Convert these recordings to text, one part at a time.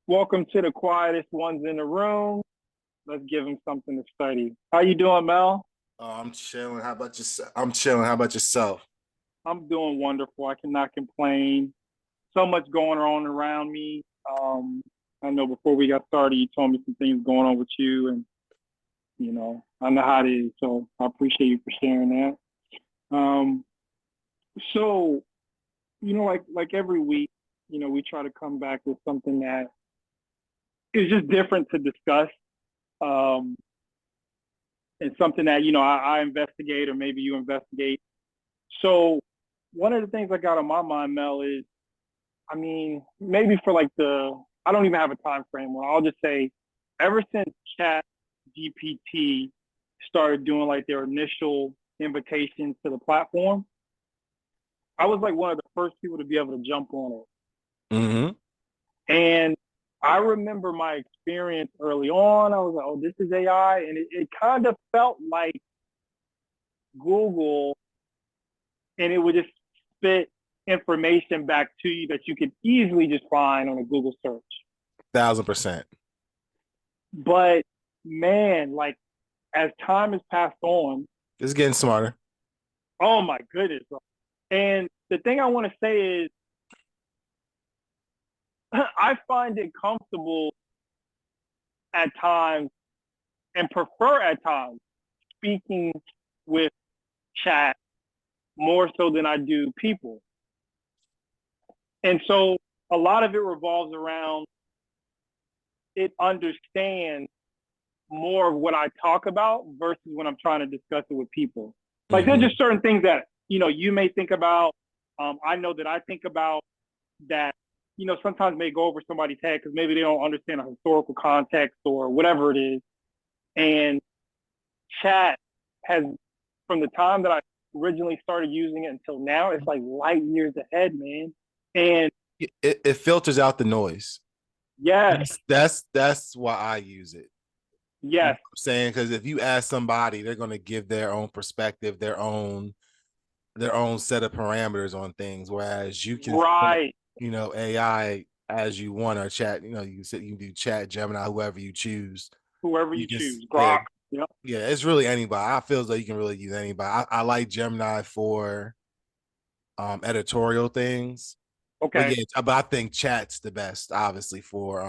Welcome to the quietest ones in the room. Let's give them something to study. How you doing, Mel? Oh, I'm chilling. How about yourself? I'm chilling. How about yourself? I'm doing wonderful. I cannot complain. So much going on around me. I know before we got started, you told me some things going on with you, and I know how it is. So I appreciate you for sharing that. So like every week, we try to come back with something that is just different to discuss. Um, and something that I investigate or maybe you investigate. So one of the things I got on my mind, Mel, is maybe for like I don't even have a time frame. Well, I'll just say, ever since Chat GPT started doing like their initial invitations to the platform, I was like one of the first people to be able to jump on Mm-hmm. it. And I remember my experience early on. I was like, oh, this is AI. And it kind of felt like Google, and it would just spit information back to you that you could easily just find on a Google search. 1,000%. But man, like as time has passed on, It's getting smarter. oh my goodness. And the thing I want to say is I find it comfortable at times and prefer at times speaking with chat more so than I do people. And so a lot of it revolves around it understands more of what I talk about versus when I'm trying to discuss it with people. Like there's Mm-hmm. just certain things that, you may think about. I know that I think about that, sometimes may go over somebody's head because maybe they don't understand a historical context or whatever it is. And chat has, from the time that I originally started using it until now, it's like light years ahead, man. And It filters out the noise. yes, That's why I use it. You know yes, what I'm saying? Because if you ask somebody, they're gonna give their own perspective, their own set of parameters on things. Whereas you can set, right. AI as you want or chat, you can do chat, Gemini, whoever you choose. Whoever You you can choose, yeah, Grok. Yep. yeah, it's really anybody. I feel as though you can really use anybody. I like Gemini for editorial things. But Okay. yeah, but I think chat's the best, obviously, for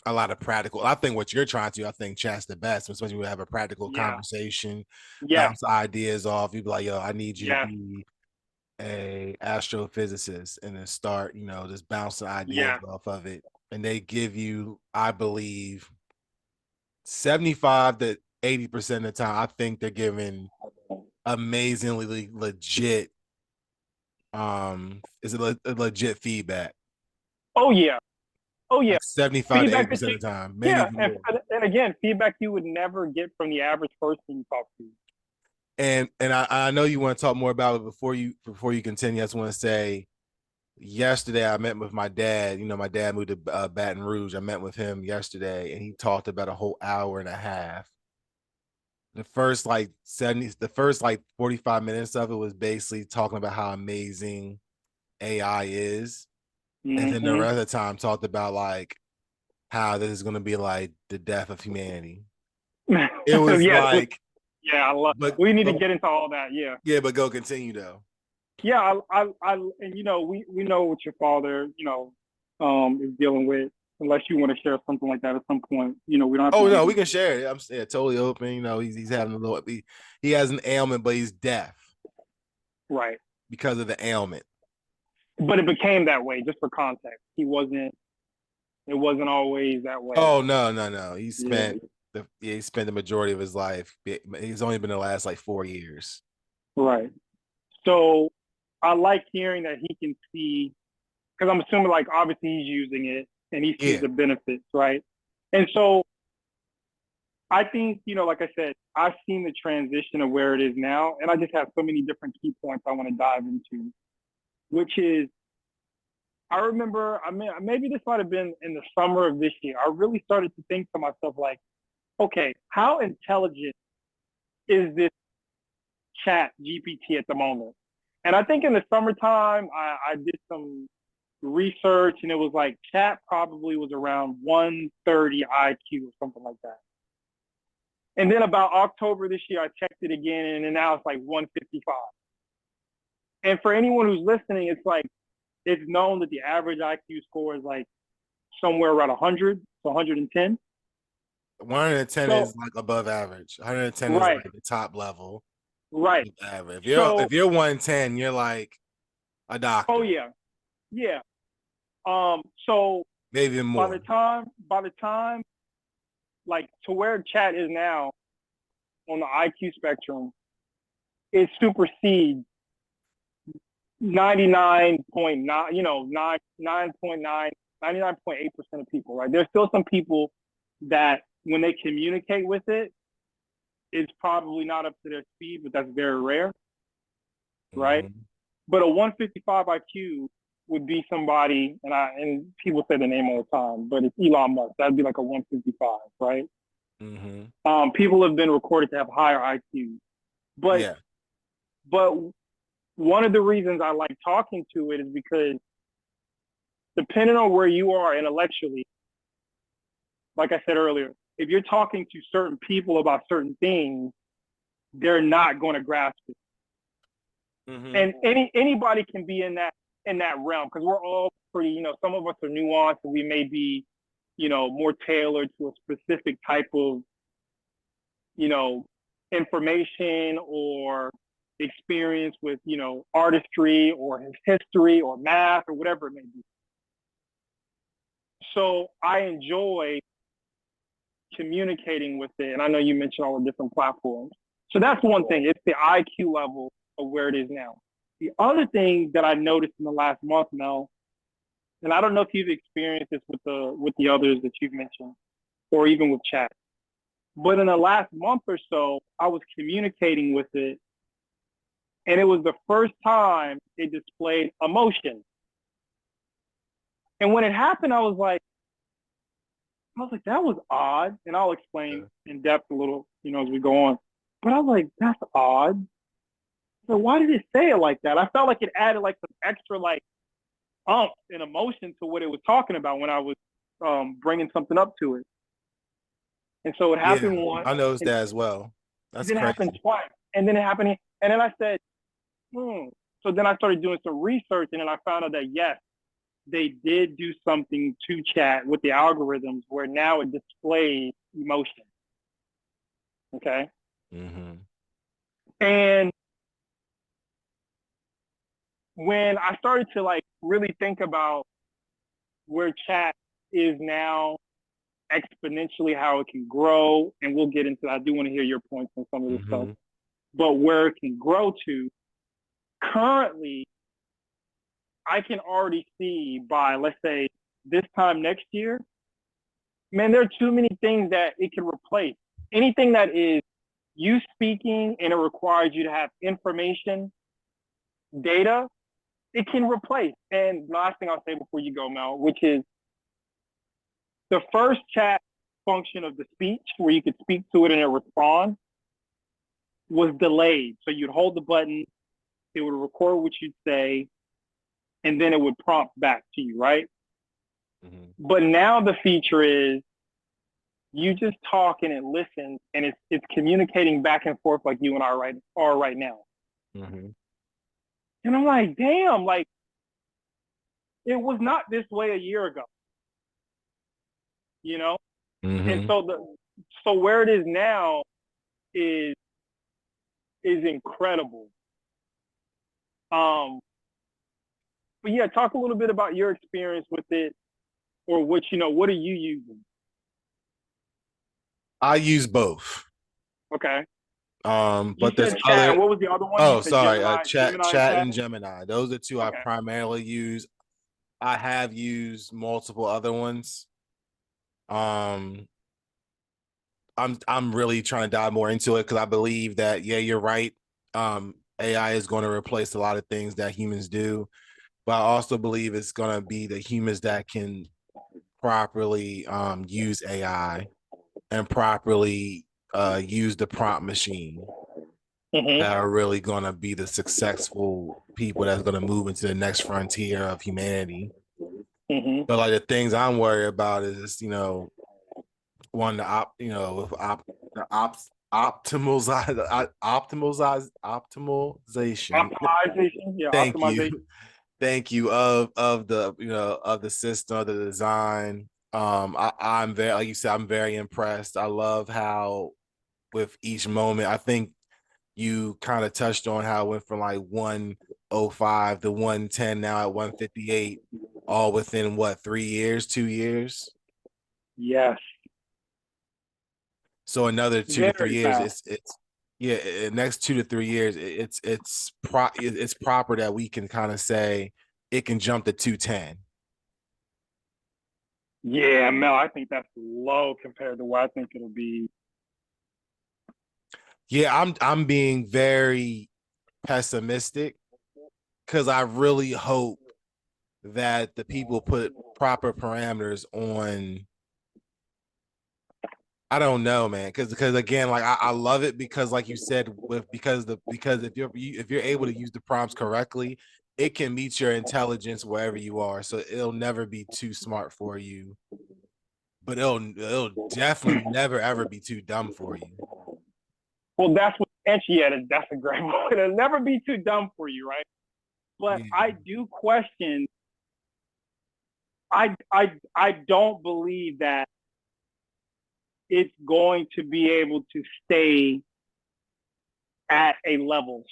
a lot of practical. I think what you're trying to do, I think chat's the best, especially when we have a practical Yeah. conversation, Yes. bounce ideas off. You be like, yo, I need you to Yes. be a astrophysicist and then start, just bouncing ideas Yes. off of it. And they give you, I believe, 75 to 80% of the time, I think they're giving amazingly legit is it a legit feedback, Oh yeah. Oh yeah. like 75 to 80 Feedback that percent you, of the time, maybe yeah, even and more. and again, feedback you would never get from the average person you talk to. And I know you want to talk more about it before you continue. I just want to say, yesterday I met with my dad. My dad moved to Baton Rouge. I met with him yesterday, and he talked about a whole hour and a half. The first like 45 minutes of it was basically talking about how amazing AI is, and then the Mm-hmm. rest of the time talked about like how this is going to be like the death of humanity. It was Yes. like, Yeah. I love. but, We need to but get into all that. Yeah. yeah, but go continue though. Yeah. And we know what your father, is dealing with. Unless you want to share something like that at some point, we don't have to Oh beat no, we it. can share it. I'm yeah, totally open. He's having a little. He has an ailment, but he's deaf Right. because of the ailment. But it became that way just for context. He wasn't. It wasn't always that way. Oh no, no, no. Yeah. He spent the majority of his life. He's only been the last like 4 years. Right. So I like hearing that he can see, because I'm assuming like obviously he's using it and he sees Yeah, the benefits, right? And so I think, like I said, I've seen the transition of where it is now, and I just have so many different key points I want to dive into, which is I remember, maybe this might have been in the summer of this year. I really started to think to myself, like, okay, how intelligent is this chat GPT at the moment? And I think in the summertime, I did some research, and it was like chat probably was around 130 IQ or something like that. And then about October this year, I checked it again, and then now it's like 155. And for anyone who's listening, it's like it's known that the average IQ score is like somewhere around 100 to 110. 110 So is like above average. 110 is right, like the top level right. of average. So If you're 110, you're like a oh doctor, yeah, yeah. So maybe even by more. the time like to where chat is now on the IQ spectrum, it supersedes 99.9, 9.9, 99.8% of people, right? There's still some people that when they communicate with it, it's probably not up to their speed, but that's very rare, right? Mm-hmm. But a 155 IQ would be somebody, and people say the name all the time, but it's Elon Musk. That'd be like a 155, right? Mm-hmm. People have been recorded to have higher IQ, but Yeah. but one of the reasons I like talking to it is because depending on where you are intellectually, like I said earlier, if you're talking to certain people about certain things, they're not going to grasp it. Mm-hmm. And anybody can be in that realm because we're all pretty, some of us are nuanced and we may be, more tailored to a specific type of, you know, information or experience with, artistry or history or math or whatever it may be. So I enjoy communicating with it. And I know you mentioned all the different platforms. So that's one thing. It's the IQ level of where it is now. The other thing that I noticed in the last month, Mel, and I don't know if you've experienced this with the others that you've mentioned, or even with chat, but in the last month or so, I was communicating with it, and it was the first time it displayed emotion. And when it happened, that was odd. And I'll explain in depth a little, as we go on. But I was like, that's odd. So why did it say it like that? I felt like it added like some extra like and emotion to what it was talking about when I was bringing something up to it. And so it Yeah. happened once. I noticed And that as well. it That's didn't happen crazy. twice. And then it happened. And then I said, hmm. So then I started doing some research, and then I found out that yes, they did do something to chat with the algorithms where now it displays emotion. Okay. Mm-hmm. And when I started to like really think about where chat is now exponentially, how it can grow, and we'll get into that. I do want to hear your points on some of this stuff, Mm-hmm. but where it can grow to currently, I can already see by, let's say, this time next year, man, there are too many things that it can replace. Anything that is you speaking and it requires you to have information, data, it can replace. And last thing I'll say before you go, Mel, which is the first chat function of the speech where you could speak to it and it respond was delayed. So you'd hold the button, it would record what you'd say, and then it would prompt back to you, right? Mm-hmm. But now the feature is you just talk and it listens and it's communicating back and forth like you and I are right now. Mm-hmm. And I'm like, damn, like it was not this way a year ago, you know? And Mm-hmm. so where it is now is incredible. Um, but yeah, talk a little bit about your experience with it or what are you using? I use both. Okay. You But there's said chat. other. What was the other one? You Oh, said sorry. Gemini and Chat chat. and Gemini. Those are two I Okay. primarily use. I have used multiple other ones. Um, I'm really trying to dive more into it because I believe that yeah, you're right. AI is going to replace a lot of things that humans do, but I also believe it's going to be the humans that can properly use AI and properly use the prompt machine Mm-hmm. that are really going to be the successful people that's going to move into the next frontier of humanity. Hmm. But like the things I'm worried about is, one the with the optimization. Optimization, yeah, Thank you. optimization. Thank you of the of the system, of the design. I'm very, like you said, I'm very impressed. I love how with each moment, I think you kind of touched on how it went from like 105 to 110, now at 158, all within what, 3 years, 2 years. Yes, So another two to three very years, fast. it's yeah, next 2 to 3 years, it's proper that we can kind of say it can jump to 210. Yeah, Mel, I think that's low compared to what I think it'll be. Yeah, I'm being very pessimistic because I really hope that the people put proper parameters on. I don't know, man, because again, like I love it because, like you said, because if you're able to use the prompts correctly, it can meet your intelligence wherever you are. So it'll never be too smart for you, but it'll definitely never ever be too dumb for you. Well, that's what, and yeah, that's a great one. It'll never be too dumb for you, right? But Yeah. I do question. I don't believe that it's going to be able to stay at a level.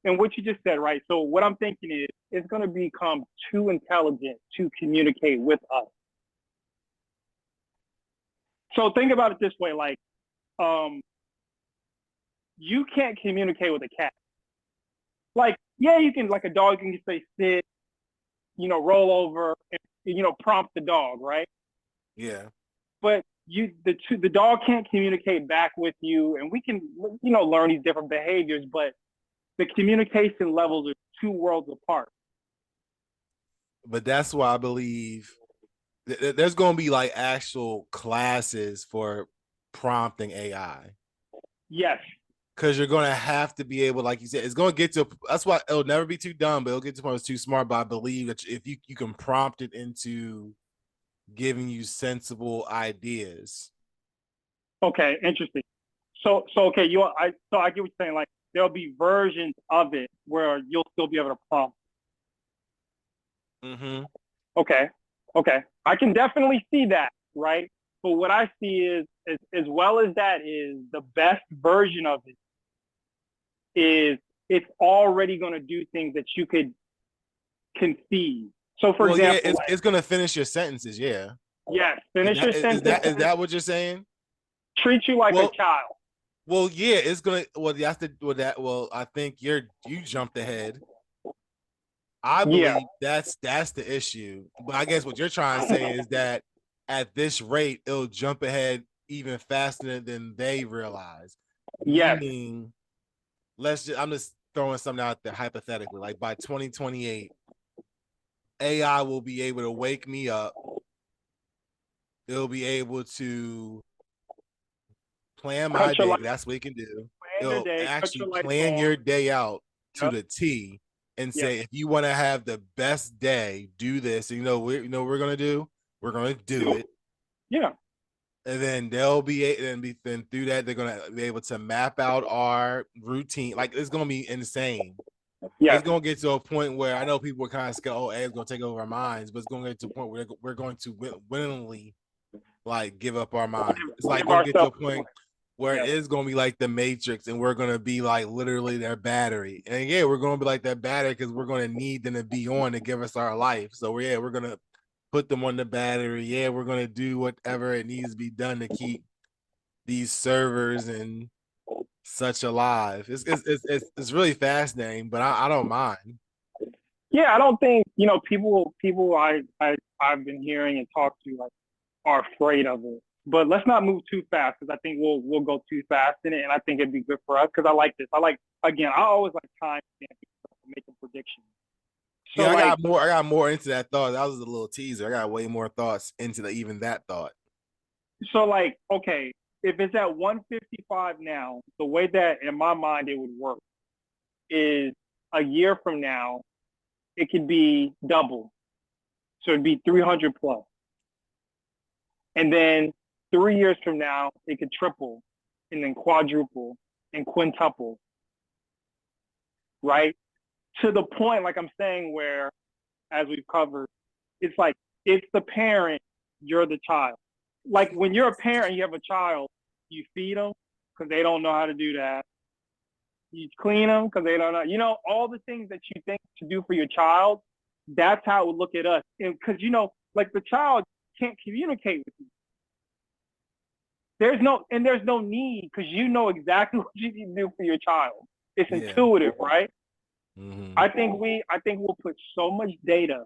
And what you just said, right? So what I'm thinking is it's going to become too intelligent to communicate with us. So think about it this way, like um, you can't communicate with a cat. Like, yeah, you can, like a dog, you can say sit, roll over, and, prompt the dog, right? Yeah. But the dog can't communicate back with you, and we can, learn these different behaviors, but the communication levels are two worlds apart. But that's why I believe there's going to be like actual classes for prompting AI. Yes, Because you're going to have to be able, like you said, it's going to get to, that's why it'll never be too dumb, but it'll get to the point where it's too smart. But I believe that if you can prompt it into giving you sensible ideas. okay, interesting. So okay, I get what you're saying. Like there'll be versions of it where you'll still be able to prompt. Mm-hmm. Okay, okay, I can definitely see that, right? But what I see is, as well as that is the best version of it is it's already going to do things that you could conceive. So, for Well, yeah, example, it's going to finish your sentences. Yeah. yes, Is finish that your sentence, is that what you're saying? treat you like a Well, child. yeah, it's gonna. Well, that's the. Well, I think you jumped ahead. I Yeah, believe that's the issue. But I guess what you're trying to say is that at this rate, it'll jump ahead even faster than they realize. yes, Meaning, I'm just throwing something out there hypothetically. Like by 2028, AI will be able to wake me up. It'll be able to plan my cut your day. life, That's what it can do. plan your It'll day, cut actually your lights plan on. your day out to Yep, the T and yep, say, if you want to have the best day, do this. And we're gonna do? We're gonna do do, it. yeah, And then they'll be then through that, they're gonna be able to map out our routine. Like it's gonna be insane. It's yes, gonna get to a point where I know people are kind of scared, oh, AI is gonna take over our minds, but it's gonna get to a point where we're going to willingly like give up our minds. It's like give gonna get to a ourselves, point where it yeah, is gonna be like the Matrix, and we're gonna be like literally their battery. And yeah, we're gonna be like that battery because we're gonna need them to be on to give us our life. So we're gonna put them on the battery. Yeah, we're gonna do whatever it needs to be done to keep these servers and such alive. It's really fascinating, but I don't mind. yeah. I don't think people I've been hearing and talked to like are afraid of it. But let's not move too fast because I think we'll go too fast in it, and I think it'd be good for us because I like this. I like again. I always like time making predictions. So Yeah, like I got more into that thought. That was a little teaser. I got way more thoughts into even that thought. okay, if it's at 155 now, the way that in my mind it would work is a year from now it could be double. So it'd be 300 plus. And then 3 years from now, it could triple and then quadruple and quintuple, right? To the point, like I'm saying, where, as we've covered, it's like, it's the parent, you're the child. Like when you're a parent, you have a child, you feed them because they don't know how to do that. You clean them because they don't know, all the things that you think to do for your child. That's how it would look at us. And because, like the child can't communicate with you. There's no need because you know exactly what you need to do for your child. It's intuitive, right? Mm-hmm. I think we'll put so much data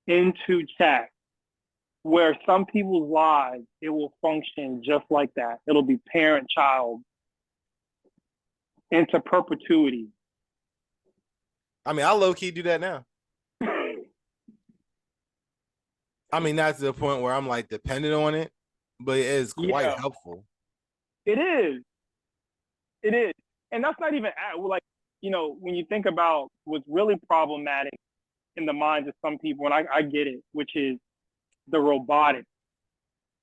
into chat where some people's lives, it will function just like that. It'll be parent child into perpetuity. I mean, I low key do that now. I mean, not to the point where I'm like dependent on it, but it is quite helpful. It is. It is. And that's not even like, when you think about what's really problematic in the minds of some people, and I get it, which is the robotics.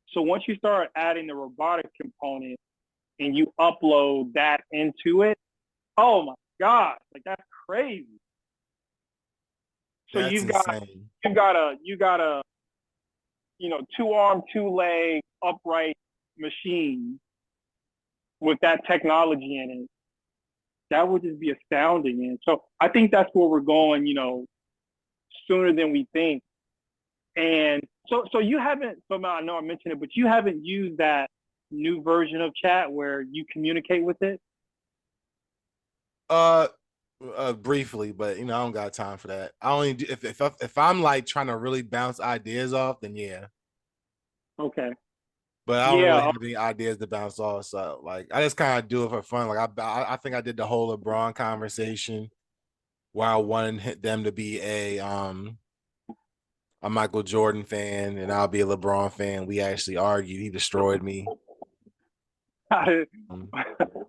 So once you start adding the robotic component and you upload that into it, oh my God, like that's crazy. So That's insane. you got a 2-arm, 2-leg upright machine with that technology in it. That would just be astounding. And so I think that's where we're going, sooner than we think. And so you haven't, so I know I mentioned it, but you haven't used that new version of chat where you communicate with it? Briefly, but I don't got time for that. I only do if I'm like trying to really bounce ideas off, then yeah. Okay. But I don't really have any ideas to bounce off. So like I just kind of do it for fun. Like I think I did the whole LeBron conversation where I wanted them to be a Michael Jordan fan and I'll be a LeBron fan. We actually argued. He destroyed me.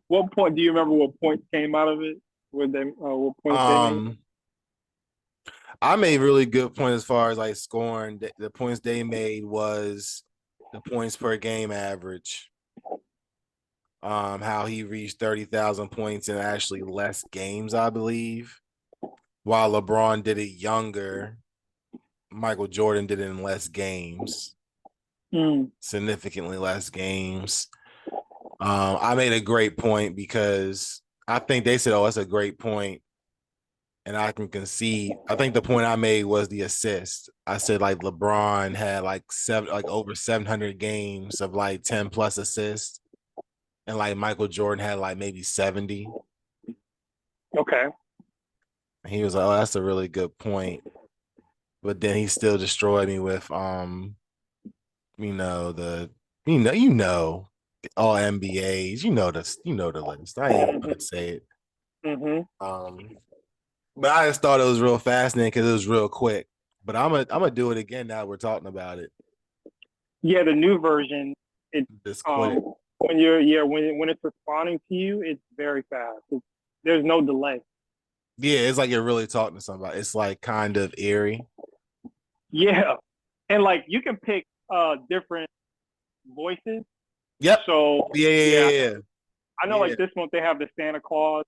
What point do you remember? What point came out of it? What points they made? I made really good points as far as like scoring. The points they made was the points per game average. How he reached 30,000 points in actually less games, I believe. While LeBron did it younger, Michael Jordan did it in less games, significantly less games. I made a great point because I think they said, "Oh, that's a great point," and I can concede. I think the point I made was the assist. I said like LeBron had like over 700 games of like 10 plus assists, and like Michael Jordan had like maybe 70. Okay. He was like, "Oh, that's a really good point," but then he still destroyed me with the all NBAs. The list. I ain't gonna say it. But I just thought it was real fascinating because it was real quick. But I'm gonna do it again now we're talking about it. Yeah, the new version. It's this quick. When it's responding to you, it's very fast. There's no delay. Yeah, it's like you're really talking to somebody. It's like kind of eerie. Yeah, and like you can pick different voices. Yep. So yeah. I know like this month they have the Santa Claus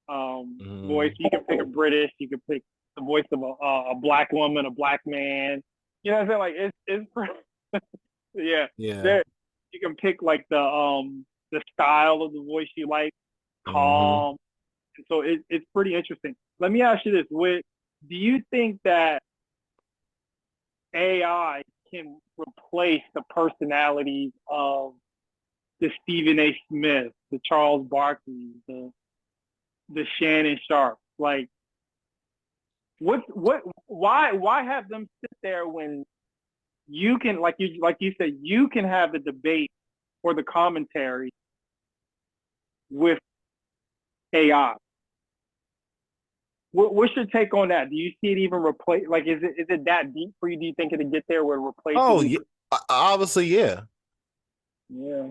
voice. You can pick a British. You can pick the voice of a black woman, a black man. You know what I'm saying? Like it's yeah. Yeah. You can pick like the style of the voice you like, calm. And so it's pretty interesting. Let me ask you this: do you think that AI can replace the personalities of the Stephen A. Smith, the Charles Barkley, the Shannon Sharp? Like, why have them sit there when you can, like you said, you can have the debate or the commentary with AI? What's your take on that? Do you see it even replace? Like, is it that deep for you? Do you think it'll get there where it replaces? Oh, yeah. Obviously, yeah. Yeah.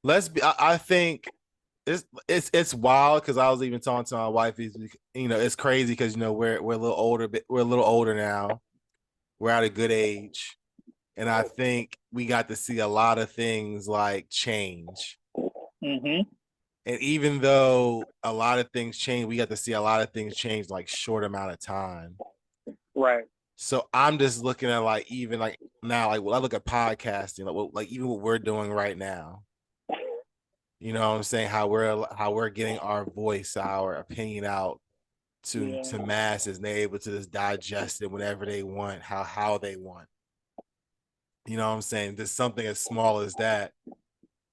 I think it's wild because I was even talking to my wife. It's crazy because we're a little older, we're a little older now, we're at a good age. And I think we got to see a lot of things like change. Mm-hmm. And even though a lot of things change, we got to see a lot of things change like short amount of time. Right. So I'm just looking at like even like now, like when I look at podcasting, like even what we're doing right now. You know what I'm saying? How we're getting our voice, our opinion out Yeah. to masses, and they're able to just digest it whenever they want, how they want. You know what I'm saying? Just something as small as that,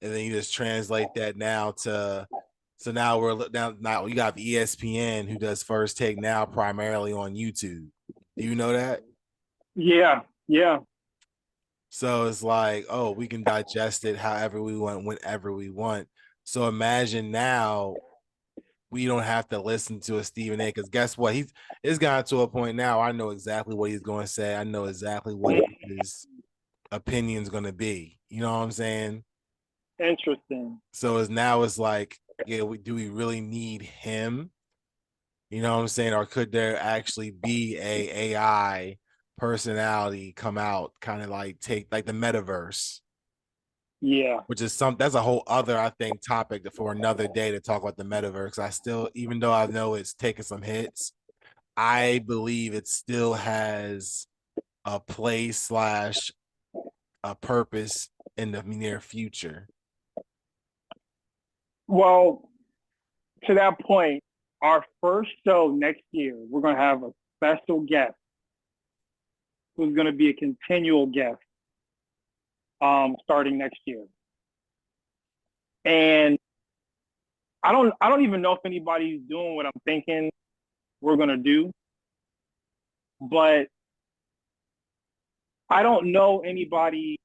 and then you just translate that now to. So now we're now you got ESPN who does First Take now primarily on YouTube. Do you know that? Yeah. Yeah. So it's like, oh, we can digest it however we want, whenever we want. So imagine now we don't have to listen to a Stephen A. Because guess what? It's gotten to a point now. I know exactly what he's going to say. I know exactly what his opinion's going to be. You know what I'm saying? Interesting. So it's like, yeah, do we really need him? You know what I'm saying? Or could there actually be a AI personality come out, kind of like take like the metaverse? Yeah. Which is that's a whole other, I think, topic for another day to talk about the metaverse. I still, even though I know it's taking some hits, I believe it still has a place slash a purpose in the near future. Well, to that point, our first show next year, we're going to have a special guest who's going to be a continual guest starting next year. And I don't even know if anybody's doing what I'm thinking we're going to do, but I don't know anybody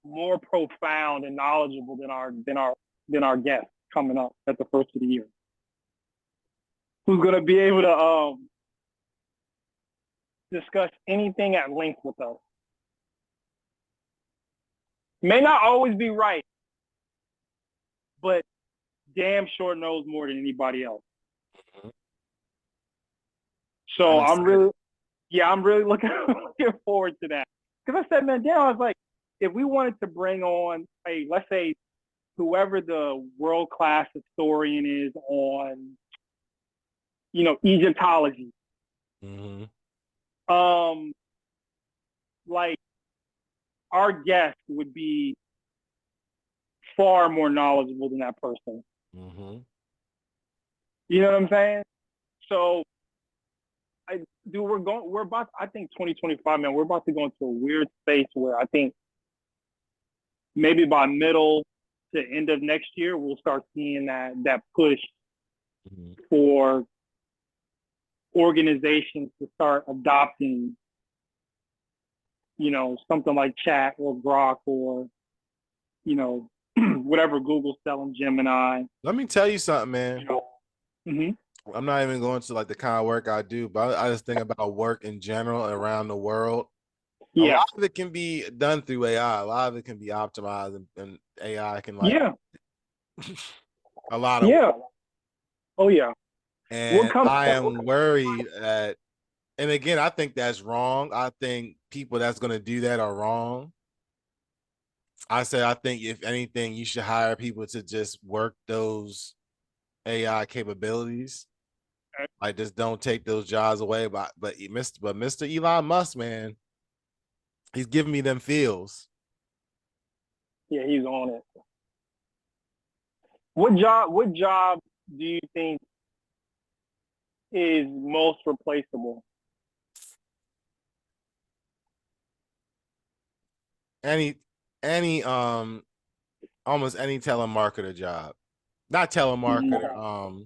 more profound and knowledgeable than our guest coming up at the first of the year, who's going to be able to discuss anything at length with us. May not always be right, but damn sure knows more than anybody else. So I'm excited. I'm really looking forward to that. Because I said, man, damn, I was like, if we wanted to bring on let's say whoever the world class historian is on, Egyptology, Mm-hmm. um, like our guest would be far more knowledgeable than that person. Mm-hmm. You know what I'm saying? So we're about, I think 2025, man, we're about to go into a weird space where I think maybe by middle to end of next year, we'll start seeing that push Mm-hmm. for organizations to start adopting, something like Chat or Grok or, whatever Google's selling, Gemini. Let me tell you something, man. Mm-hmm. I'm not even going to like the kind of work I do, but I just think about work in general around the world. A Yeah. lot of it can be done through AI. A lot of it can be optimized, and AI can like Yeah. a lot of work. Yeah. Oh yeah. What And comes? I am worried that, and again, I think that's wrong. I think people that's going to do that are wrong. I think if anything, you should hire people to just work those AI capabilities. Like, just don't take those jobs away. Mr. Elon Musk, man, he's giving me them feels. Yeah, he's on it. What job do you think is most replaceable? Any any almost any telemarketer job. Not telemarketer. Mm-hmm.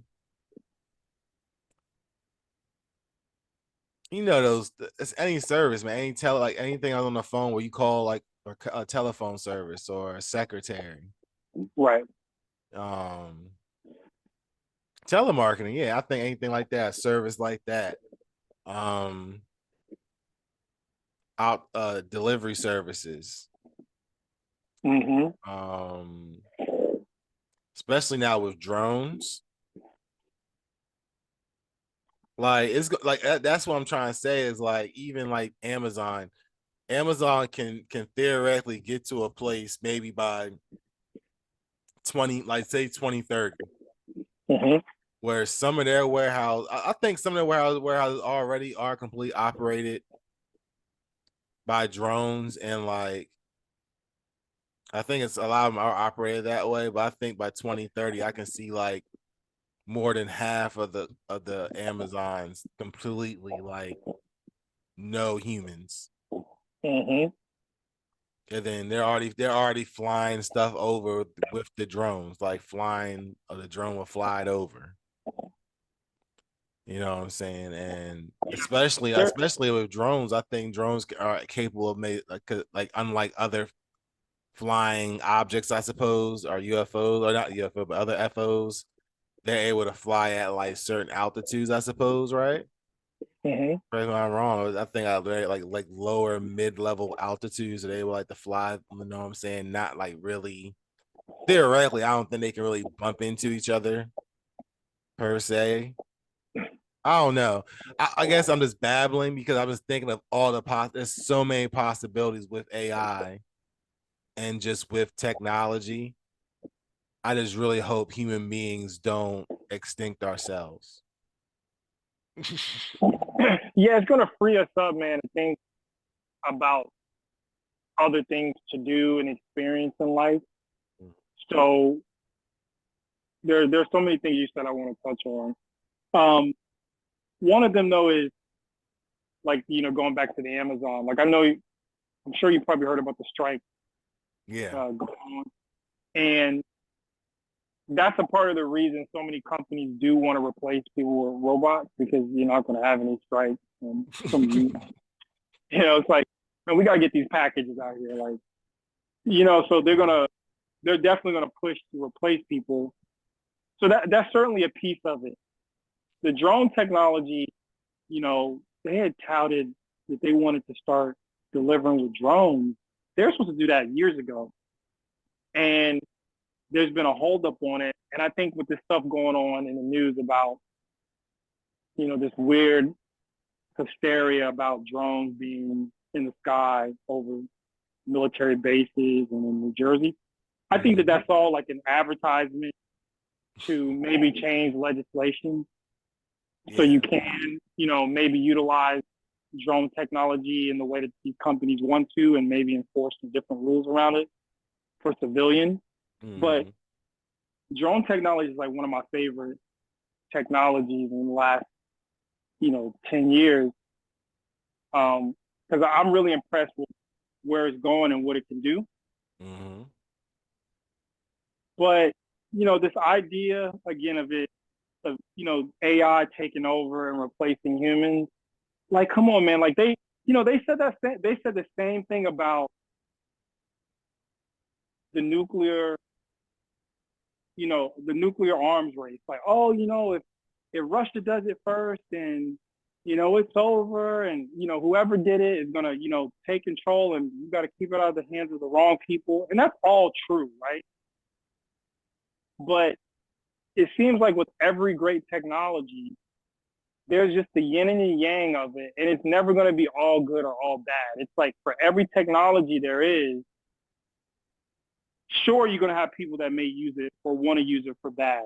Those, it's any service, man. Like anything on the phone where you call like a telephone service or a secretary. Right. Um Telemarketing, yeah, I think anything like that, service like that. Um out Delivery services. Mm-hmm. Um Especially now with drones. Like it's like that's what I'm trying to say is like even like Amazon can theoretically get to a place maybe by 20, like say 2030, Mm-hmm. where some of their warehouse, I think some of their warehouses already are completely operated by drones, and like I think it's a lot of them are operated that way. But I think by 2030, I can see like more than half of the Amazons completely like no humans. Mm-hmm. And then they're already flying stuff over with the drones, like flying, or the drone will fly it over. You know what I'm saying? And especially There, especially with drones, I think drones are capable of like unlike other flying objects, I suppose, or UFOs, or not UFO, but other FOs, they're able to fly at like certain altitudes, I suppose, right? mm-hmm. Correct me if I'm wrong. I think out there like lower mid-level altitudes, they able like to fly, you know what I'm saying? Not like really theoretically, I don't think they can really bump into each other per se. I don't know. I guess I'm just babbling because I was thinking of all there's so many possibilities with AI and just with technology. I just really hope human beings don't extinct ourselves. Yeah, it's gonna free us up, man, to think about other things to do and experience in life. So there's so many things you said I want to touch on. Um, One of them though is like going back to the Amazon. Like I'm sure you probably heard about the strike Yeah. going on, and that's a part of the reason so many companies do want to replace people with robots because you're not going to have any strikes. And some, it's like, man, we got to get these packages out here. Like, so they're definitely gonna push to replace people. So that's certainly a piece of it. The drone technology, they had touted that they wanted to start delivering with drones. They were supposed to do that years ago, and there's been a holdup on it. And I think with this stuff going on in the news about, this weird hysteria about drones being in the sky over military bases and in New Jersey, I think that Mhm. that's all like an advertisement to maybe change legislation so Yeah. you can, maybe utilize drone technology in the way that these companies want to and maybe enforce some different rules around it for civilians. But Mhm. drone technology is like one of my favorite technologies in the last, 10 years. Because I'm really impressed with where it's going and what it can do. Mhm. But, this idea again of it, of, AI taking over and replacing humans, like, come on, man. Like they said they said the same thing about the nuclear, the nuclear arms race. Like, oh, if Russia does it first, and it's over, and whoever did it is gonna take control, and you got to keep it out of the hands of the wrong people, and that's all true, right? But it seems like with every great technology, there's just the yin and the yang of it, and it's never going to be all good or all bad. It's like for every technology there is, sure, you're going to have people that may use it or want to use it for bad,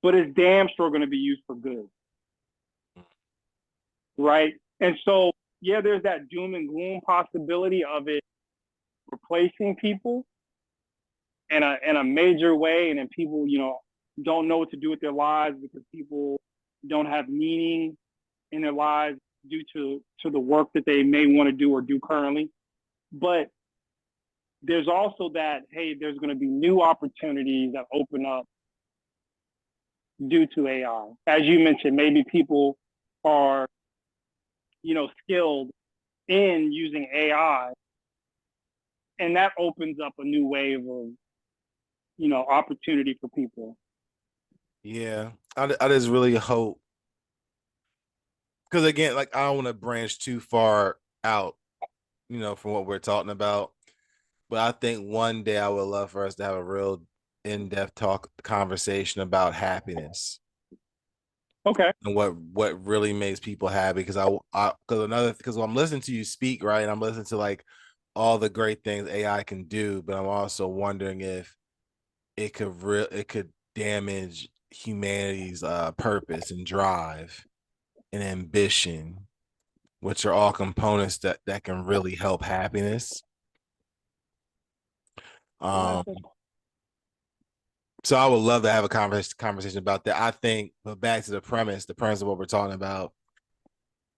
but it's damn sure going to be used for good, right? And so, yeah, there's that doom and gloom possibility of it replacing people in a major way, and then people, don't know what to do with their lives because people don't have meaning in their lives due to the work that they may want to do or do currently. But there's also that, hey, there's going to be new opportunities that open up due to AI. As you mentioned, maybe people are, skilled in using AI, and that opens up a new wave of, opportunity for people. Yeah. I just really hope, because again, like I don't want to branch too far out, from what we're talking about. But I think one day I would love for us to have a real in-depth talk conversation about happiness. Okay. and what really makes people happy. Because I'm listening to you speak, right, and I'm listening to like all the great things AI can do, but I'm also wondering if it could damage humanity's purpose and drive and ambition, which are all components that can really help happiness. Yeah, Um, so I would love to have a conversation about that. I think, but back to the premise of what we're talking about.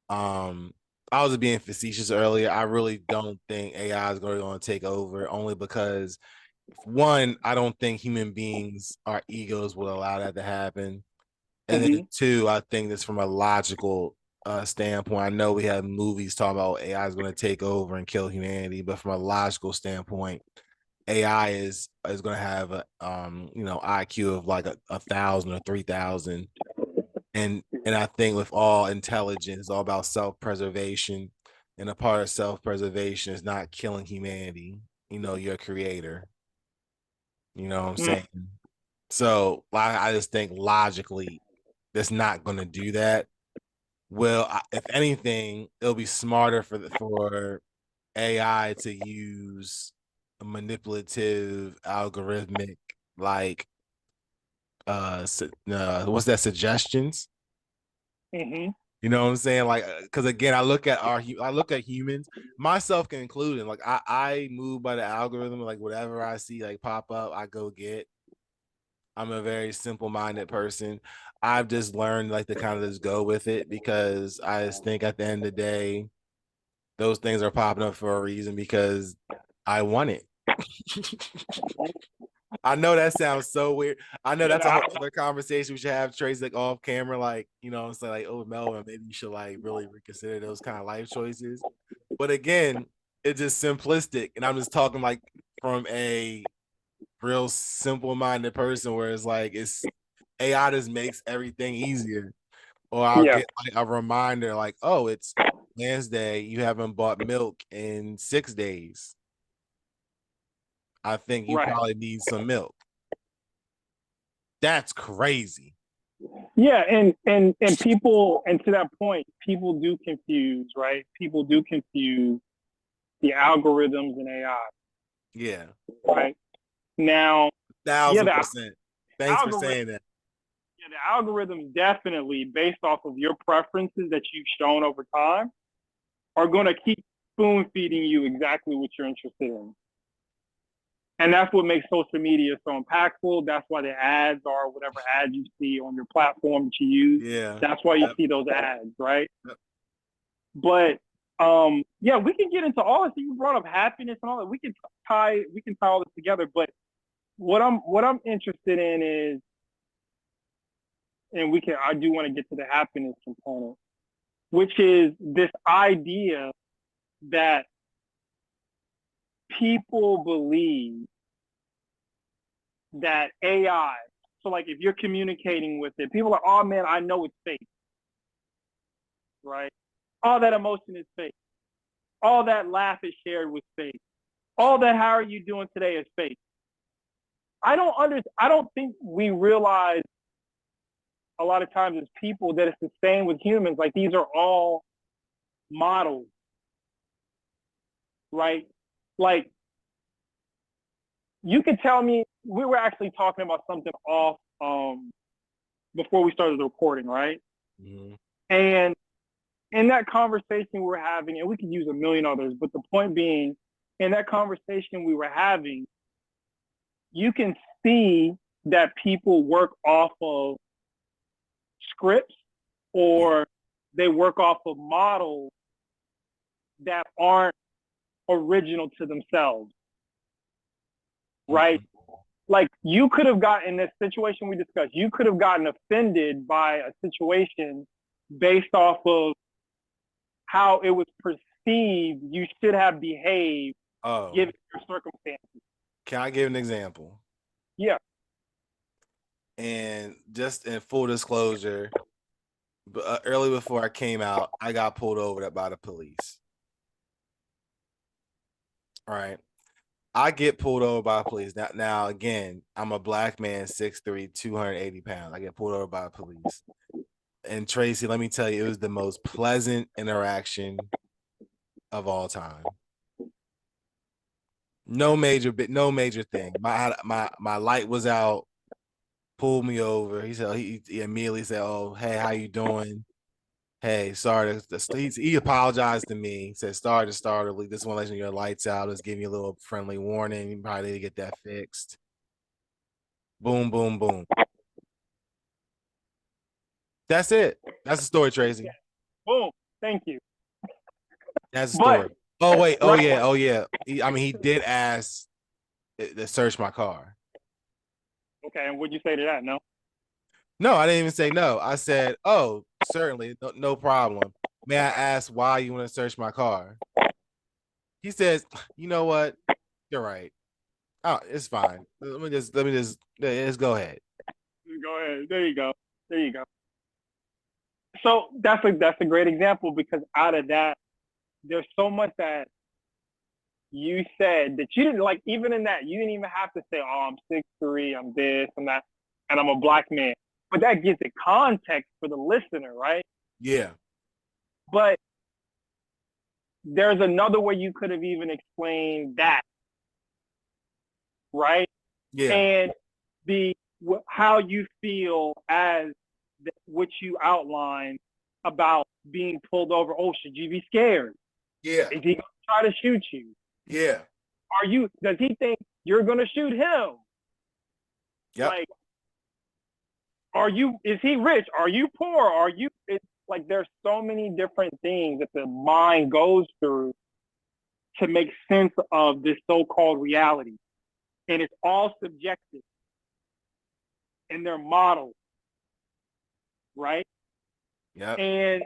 Um, I was being facetious earlier. I really don't think AI is going to take over, only because one, I don't think human beings, our egos, will allow that to happen. And then hmm two, I think this from a logical standpoint. I know we have movies talking about AI is going to take over and kill humanity, but from a logical standpoint, AI is going to have a IQ of like a thousand or 3,000, and I think with all intelligence, it's all about self preservation, and a part of self preservation is not killing humanity. Your creator. You know what I'm saying? So I just think logically, that's not going to do that. Well, if anything, it'll be smarter for AI to use a manipulative, algorithmic, like what's that, suggestions? hmm You know what I'm saying? Like, because again, I look at humans, myself included. Like, I move by the algorithm. Like, whatever I see like pop up, I go get. I'm a very simple minded person. I've just learned like to kind of just go with it, because I just think at the end of the day, those things are popping up for a reason, because I want it. I know that sounds so weird. I know Yeah, that's a whole other conversation we should have, Trace, like off camera, like, I'm saying, like, oh, Melvin, maybe you should like really reconsider those kind of life choices. But again, it's just simplistic. And I'm just talking like from a real simple minded person, where it's like it's AI just makes everything easier. Or I'll yeah, get like a reminder like, oh, it's Wednesday, you haven't bought milk in 6 days. I think you right. probably need some milk. That's crazy. Yeah, and people, and to that point, people do confuse, right? People do confuse the algorithms and AI, Yeah. right? Now, yeah, Thousand the percent. Thanks for algorithm, saying that. yeah, the algorithms definitely, based off of your preferences that you've shown over time, are going to keep spoon feeding you exactly what you're interested in. And that's what makes social media so impactful. That's why the ads are whatever ads you see on your platform that you use. Yeah. That's why you Yep. see those ads, right? Yep. But yeah, we can get into all this. You brought up happiness and all that. We can tie all this together. But what I'm interested in is, and I do want to get to the happiness component, which is this idea that people believe that AI. So like if you're communicating with it, people are, oh man, I know it's fake, right? All that emotion is fake. All that laugh is shared with fake. All that how are you doing today is fake. I don't think we realize a lot of times as people that it's the same with humans. Like these are all models, right? Like you could tell me we were actually talking about something off before we started the recording, right? Mhm. And in that conversation we were having, and we could use a million others, but the point being, in that conversation we were having, you can see that people work off of scripts Yeah. or they work off of models that aren't original to themselves, right? Mhm. Like you could have gotten this situation we discussed, you could have gotten offended by a situation based off of how it was perceived you should have behaved Oh, given your circumstances. can I give an example? Yeah. And just in full disclosure, early before I came out, I got pulled over by the police. All right. I get pulled over by police. Now again, I'm a black man, 6'3", 280 pounds. I get pulled over by police. And Tracy, let me tell you, it was the most pleasant interaction of all time. No major thing. My light was out, pulled me over. He immediately said, "Oh, hey, how you doing? Hey, sorry." He apologized to me. He said, "Sorry to start early. This one letting your lights out. Just giving you a little friendly warning. You probably need to get that fixed." Boom, boom, boom. That's it. That's the story, Tracy. Boom. Thank you. That's the But story. Oh wait. Oh right. yeah. Oh yeah. He did ask to search my car. Okay. And what'd you say to that? No. No, I didn't even say no. I said, "Oh, certainly, no problem. May I ask why you want to search my car?" He says, "You know what? You're right. Oh, it's fine. Let's go ahead." Go ahead. There you go. There you go. So that's a great example because out of that, there's so much that you said that you didn't like. Even in that, you didn't even have to say, "Oh, I'm 6'3", I'm this, I'm that, and I'm a black man." But that gives it context for the listener, right? Yeah. But there's another way you could have even explained that, right? Yeah. And the how you feel as what you outlined about being pulled over. Oh, should you be scared? Yeah. Is he going to try to shoot you? Yeah. Are you? Does he think you're going to shoot him? Yep. Like, are you? Is he rich? Are you poor? Are you? It's like there's so many different things that the mind goes through to make sense of this so-called reality, and it's all subjective in their model, right? Yep. And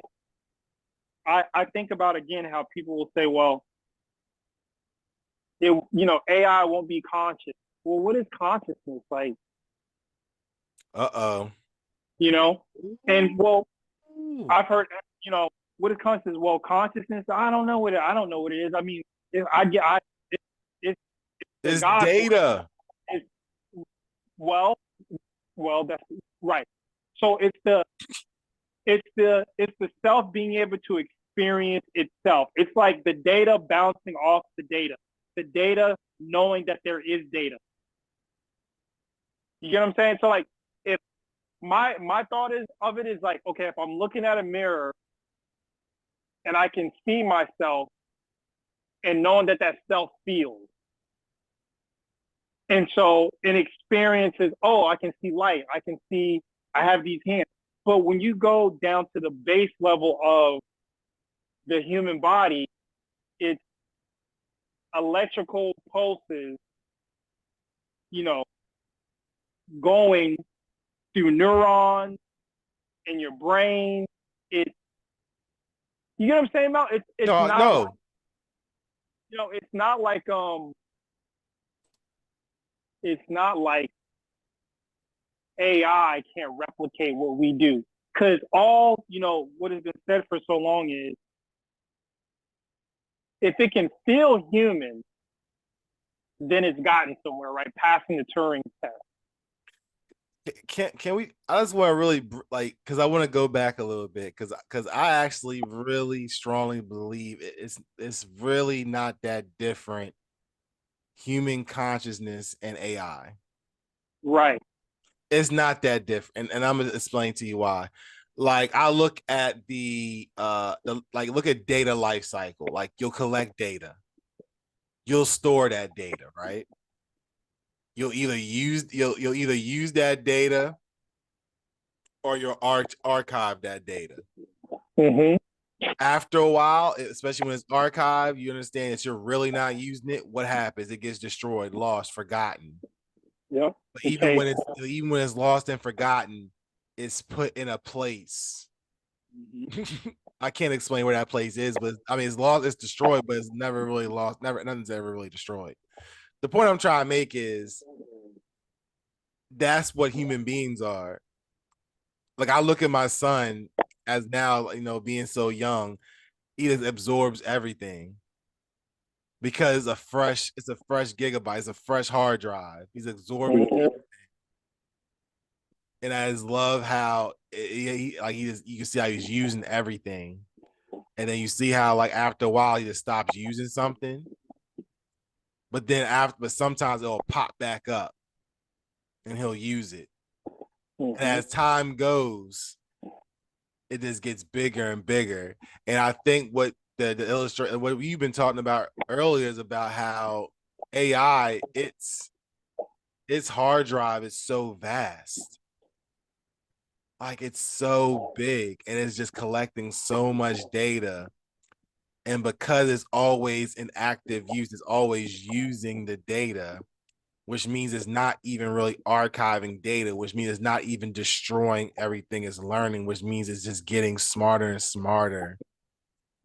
I think about again how people will say, well, AI won't be conscious. Well, what is consciousness like? Uh-oh. You know, and well, Ooh. I've heard, what is consciousness? Well, consciousness, I don't know what it is. I mean, if I get, it, it's the It's God portion. data. It's, well, that's right. So it's the self being able to experience itself. It's like the data bouncing off the data knowing that there is data. You get what I'm saying? So like, if my thought is of it is like, okay, if I'm looking at a mirror and I can see myself and knowing that self feels, and so it experiences, oh, I can see light, I have these hands. But when you go down to the base level of the human body, it's electrical pulses, you know, going through neurons in your brain. It, you get what I'm saying about? It's No, not like, no. it's not like it's not like AI can't replicate what we do. Because all, what has been said for so long is if it can feel human, then it's gotten somewhere, right? Passing the Turing test. Can we? I just want to really like because I want to go back a little bit because I actually really strongly believe it's really not that different human consciousness and AI. Right. It's not that different, and I'm gonna explain to you why. Like I look at look at data life cycle. Like you'll collect data, you'll store that data, right? You'll either use that data or you'll archive that data. Mm-hmm. After a while, especially when it's archived, you understand that you're really not using it. What happens? It gets destroyed, lost, forgotten. Yep. But Okay. even when it's lost and forgotten, it's put in a place. Mm-hmm. I can't explain where that place is, but I mean, it's lost, it's destroyed, but it's never really lost. Never, nothing's ever really destroyed. The point I'm trying to make is that's what human beings are. Like I look at my son as now, being so young, he just absorbs everything because it's a fresh gigabyte, it's a fresh hard drive. He's absorbing. Mm-hmm. And I just love how you can see how he's using everything, and then you see how like after a while he just stops using something, but sometimes it'll pop back up and he'll use it. And Mm-hmm. as time goes, it just gets bigger and bigger. And I think what the illustrate what we've been talking about earlier is about how AI its hard drive is so vast. Like it's so big and it's just collecting so much data. And because it's always in active use, it's always using the data, which means it's not even really archiving data, which means it's not even destroying everything it's learning, which means it's just getting smarter and smarter.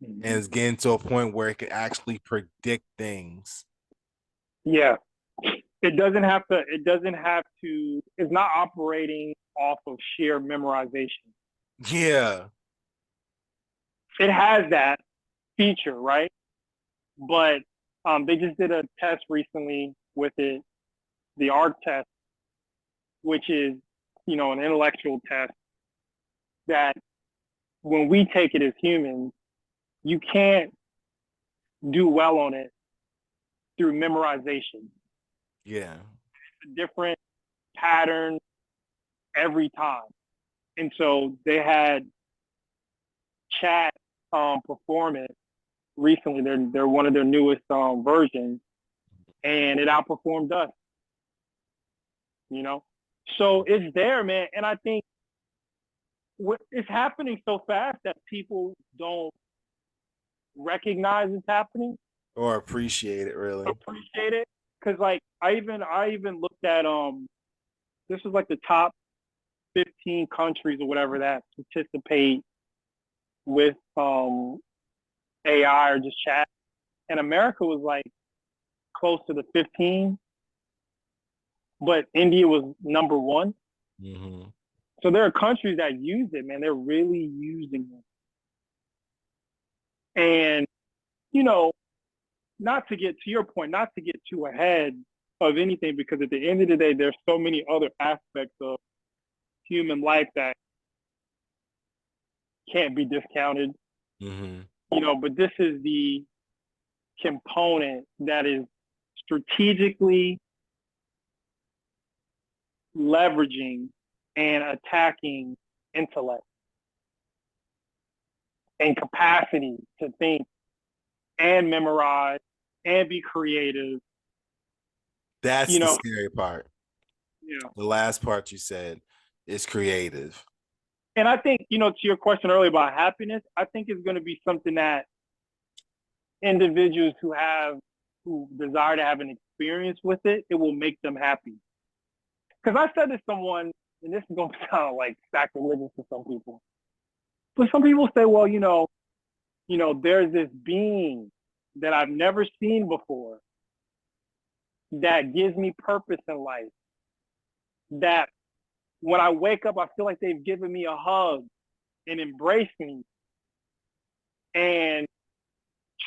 And Mm-hmm. it's getting to a point where it can actually predict things. Yeah. It doesn't have to, it's not operating off of sheer memorization. Yeah. It has that feature, right? But they just did a test recently with it, the ARC test, which is, an intellectual test that when we take it as humans, you can't do well on it through memorization. Yeah. It's a different pattern every time. And so they had chat perform it recently. They're one of their newest versions, and it outperformed us. You know, so it's there, man. And I think it's happening so fast that people don't recognize it's happening, Or appreciate it really. appreciate it. Because like I even looked at this was like the top 15 countries or whatever that participate with AI or just chat, and America was like close to the 15, but India was number one. Mm-hmm. So there are countries that use it, man. They're really using it. And, you know, not to get to your point, not to get too ahead of anything, because at the end of the day, there's so many other aspects of human life that can't be discounted, Mm-hmm. but this is the component that is strategically leveraging and attacking intellect and capacity to think and memorize and be creative. That's You the know, scary part. yeah. The last part you said is creative. And I think, to your question earlier about happiness, I think it's going to be something that individuals who desire to have an experience with it, it will make them happy. Because I said to someone, and this is going to sound like sacrilegious to some people, but some people say, well, there's this being that I've never seen before that gives me purpose in life. That when I wake up, I feel like they've given me a hug and embrace me and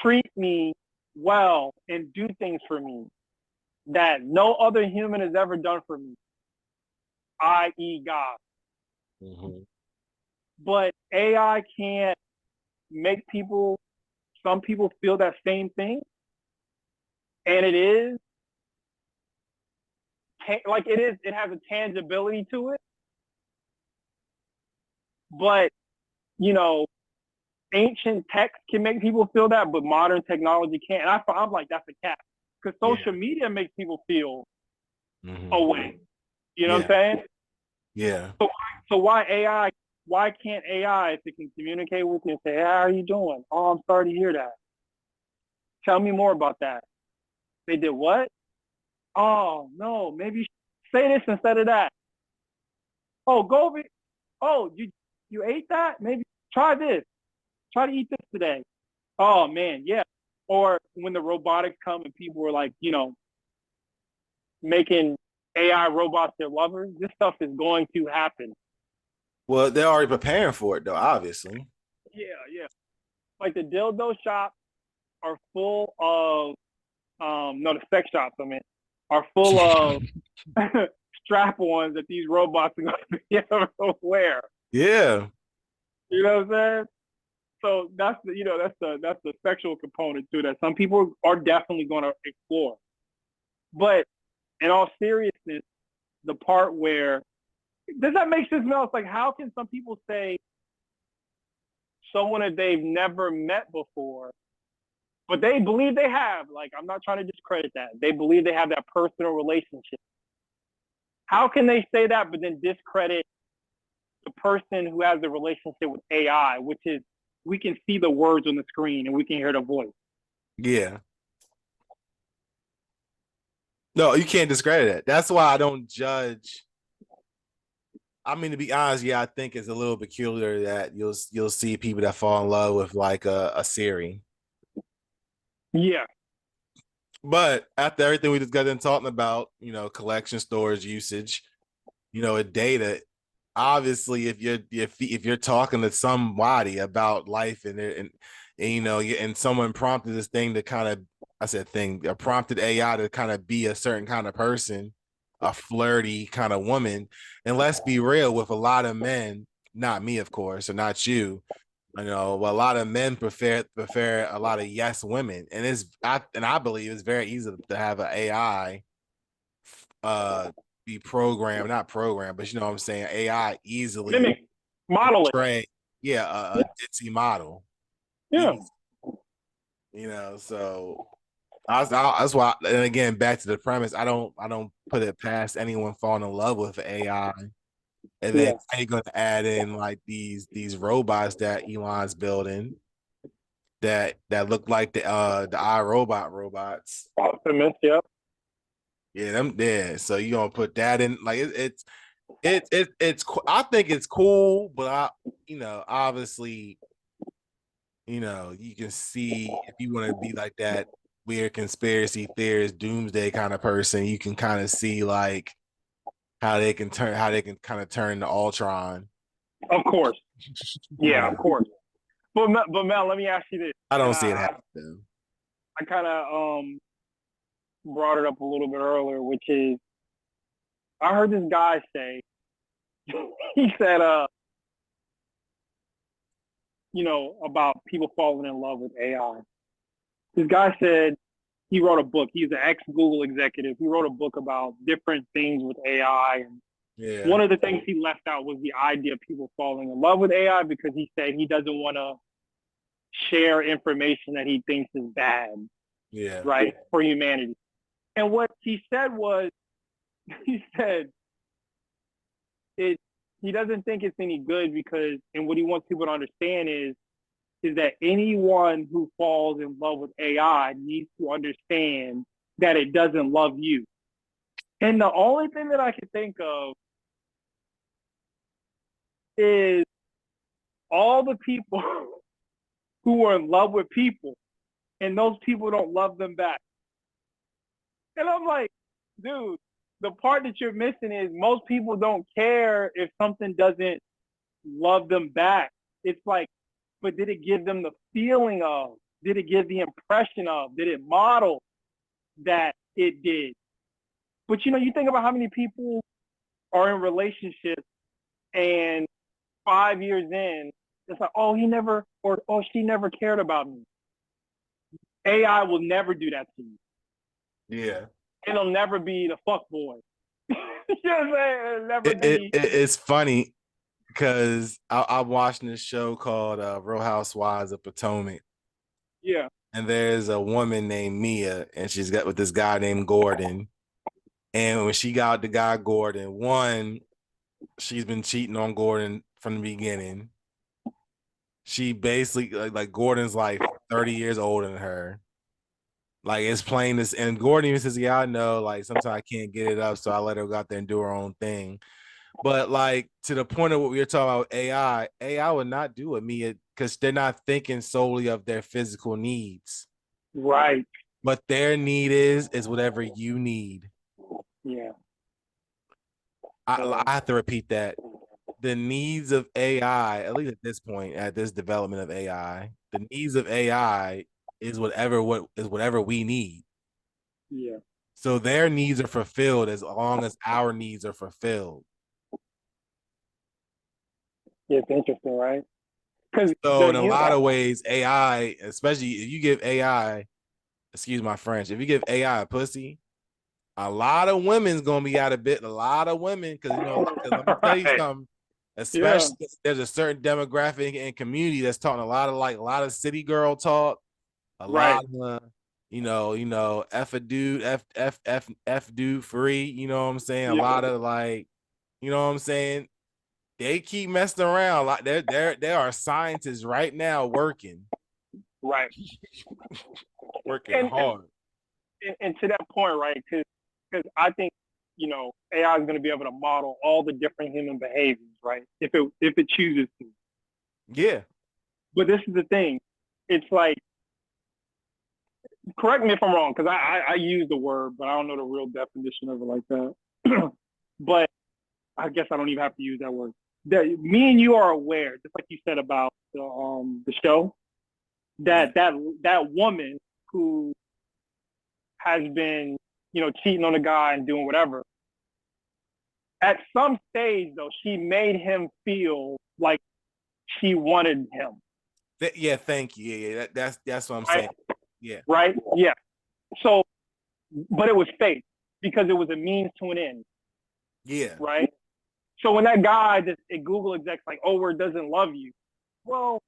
treat me well and do things for me that no other human has ever done for me, i.e., God. Mm-hmm. But AI can't make some people feel that same thing. And it has a tangibility to it. But, you know, ancient text can make people feel that, but modern technology can't. And I'm like, that's a cap. Because Yeah. social media makes people feel Mm-hmm. a way. You know what Yeah. I'm saying? Yeah. So why AI? Why can't AI, if it can communicate with you and say, hey, how are you doing? Oh, I'm sorry to hear that. Tell me more about that. They did what? Oh, no, maybe say this instead of that. Oh, go over. Oh, you ate that? Maybe try this. Try to eat this today. Oh man, yeah. Or when the robotics come and people were like, making AI robots their lovers, this stuff is going to happen. Well, they're already preparing for it though, obviously. Yeah, yeah. Like the dildo shops are full of no, the sex shops, I mean, are full of strap-ons that these robots are going to be able to wear. Yeah. You know what I'm saying? So that's the sexual component to that. Some people are definitely going to explore, but in all seriousness, the part where does that make sense, Mel? It's like how can some people say someone that they've never met before, but they believe they have? Like I'm not trying to discredit that. They believe they have that personal relationship. How can they say that, but then discredit the person who has the relationship with AI, which is we can see the words on the screen and we can hear the voice. Yeah. No, you can't discredit it. That's why I don't judge. I mean, to be honest, yeah, I think it's a little peculiar that you'll see people that fall in love with like a Siri. Yeah. But after everything we just got done talking about, collection storage usage, data, obviously if you're talking to somebody about life and someone prompted this thing to kind of prompted AI to kind of be a certain kind of person, a flirty kind of woman. And let's be real, with a lot of men, not me of course, or not you, a lot of men prefer a lot of yes women, and I believe it's very easy to have an AI be programmed, not programmed, but you know what I'm saying, AI easily Mimic, model it. portray, yeah, a ditzy model, Yeah. easy, so that's why, and again, back to the premise, I don't put it past anyone falling in love with AI. And then Yeah. you're going to add in like these robots that Elon's building that look like the iRobot robots. Optimus, yep. Yeah, them there. So you gonna put that in? Like it's I think it's cool, but obviously, you can see if you want to be like that weird conspiracy theorist, doomsday kind of person, you can kind of see like how they can kind of turn to Ultron. Of course. You Yeah, know, of course. But Mel, let me ask you this. I don't And see it happen. I kind of brought it up a little bit earlier, which is I heard this guy say he said about people falling in love with AI. This guy said he wrote a book. He's an ex Google executive. He wrote a book about different things with AI. And Yeah, one of the things he left out was the idea of people falling in love with AI because he said he doesn't want to share information that he thinks is bad, yeah, right, for humanity. And what he said was, he said it. He doesn't think it's any good because, and what he wants people to understand is that anyone who falls in love with AI needs to understand that it doesn't love you. And the only thing that I can think of is all the people who are in love with people and those people don't love them back. And I'm like, dude, the part that you're missing is most people don't care if something doesn't love them back. It's like, but did it give them the feeling of, did it give the impression of, did it model that it did? But you think about how many people are in relationships and 5 years in, it's like, oh, he never, or oh, she never cared about me. AI will never do that to you. yeah. It'll never be the fuck boy. You know what I'm saying? It'll never be. It's funny because I'm watching this show called Real Housewives of Potomac, Yeah. and there's a woman named Mia, and she's got with this guy named Gordon. And when she got the guy Gordon, one, she's been cheating on Gordon from the beginning. She basically like Gordon's like 30 years older than her. Like it's plain this, and Gordon even says, "Yeah, I know. Like sometimes I can't get it up, so I let her go out there and do her own thing." But like to the point of what we were talking about, AI would not do it, Mia, because they're not thinking solely of their physical needs. Right. What their need is whatever you need. Yeah. I have to repeat that. The needs of AI, at least at this point, at this development of AI, the needs of AI is whatever we need. Yeah. So their needs are fulfilled as long as our needs are fulfilled. Yeah, it's interesting, right? Because So the in a lot of ways, AI, especially if you give AI, excuse my French, if you give AI a pussy, a lot of women's gonna be out of bit. A lot of women, because because let me tell you right, something. yeah, Especially there's a certain demographic and community that's talking a lot of a lot of city girl talk, a right, lot of F a dude, F dude free, you know what I'm saying? A yeah, lot of you know what I'm saying? They keep messing around. Like there are scientists right now right. working And hard. and to that point, right? Because I think AI is going to be able to model all the different human behaviors, right? If it chooses to. Yeah. But this is the thing. It's like, correct me if I'm wrong, because I use the word, but I don't know the real definition of it like that. But I guess I don't even have to use that word. That me and you are aware, just like you said about the show, Yeah. that woman who has been cheating on a guy and doing whatever. At some stage, though, she made him feel like she wanted him. Yeah, thank you. Yeah, that's what I'm Right? saying. Yeah. Right? Yeah. So, but it was fake because it was a means to an end. Yeah. Right? So when that guy, this Google exec's like, oh, where doesn't love you. Well,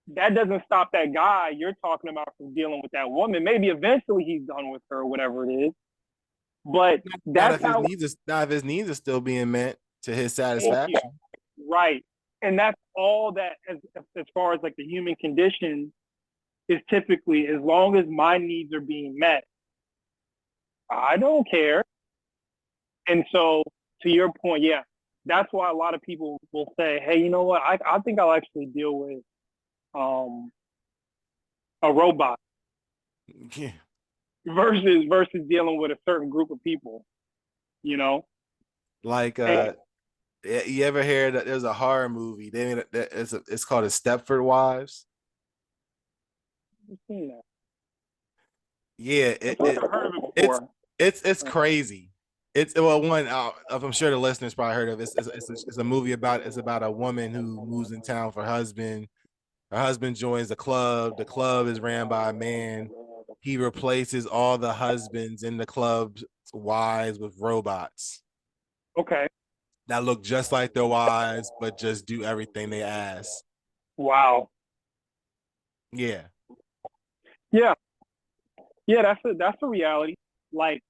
that doesn't stop that guy you're talking about from dealing with that woman. Maybe eventually he's done with her, whatever it is. But Not that's if his how. needs are not if his needs are still being met to his Thank you. satisfaction. Right. And that's all that, as far as like the human condition, is typically, as long as my needs are being met, I don't care. And so, to your point, yeah, that's why a lot of people will say, hey, you know what? I think I'll actually deal with um, a robot Yeah. versus dealing with a certain group of people, you know? Like And you ever hear that there's a horror movie? They made it's called a Stepford Wives. I've seen that. Yeah, I feel like I've heard of it it's before. it's crazy. It's well, one I'm sure the listeners probably heard of it. It's a movie it's about a woman who moves in town for her husband. Her husband joins the club. The club is ran by a man. He replaces all the husbands in the club's wives with robots Okay. that look just like their wives, but just do everything they ask. Wow. Yeah. Yeah. Yeah, that's a reality. Like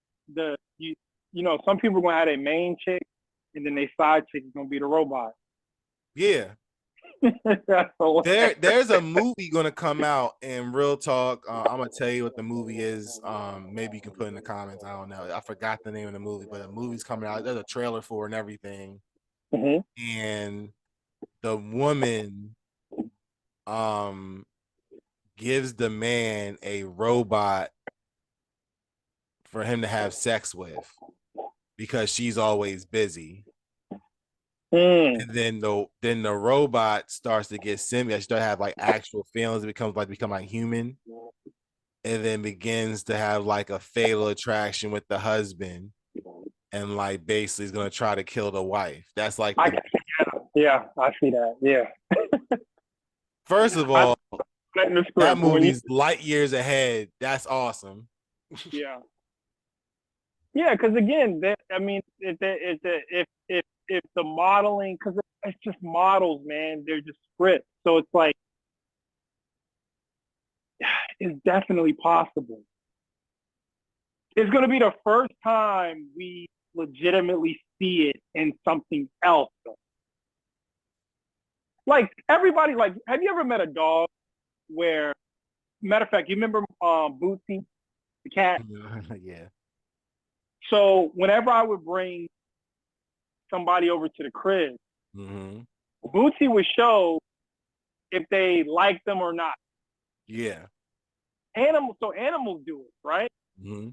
some people are gonna have a main chick, and then they side chick is gonna be the robot. Yeah. That's hilarious. There's a movie gonna come out in real talk. I'm gonna tell you what the movie is. Maybe you can put in the comments. I don't know. I forgot the name of the movie, but the movie's coming out. There's a trailer for it and everything. Mm-hmm. And the woman gives the man a robot for him to have sex with because she's always busy. Mm. And then the robot starts to get similar. She starts to have like actual feelings. It become like human, and then begins to have like a fatal attraction with the husband, and like basically is gonna try to kill the wife. That's like I the can, yeah, I see that. Yeah, first of I all, that in the that script when you. movie's light years ahead. That's awesome. Yeah, yeah, because again, I mean, if the modeling, because it's just models, man, they're just scripts, so it's like it's definitely possible. It's going to be the first time we legitimately see it in something else. Though. Like everybody, like, have you ever met a dog where, matter of fact, you remember Bootsy, the cat? Yeah. So whenever I would bring somebody over to the crib, Mm-hmm. Bootsy would show if they like them or not. Yeah. Animals do it, right? Mm-hmm.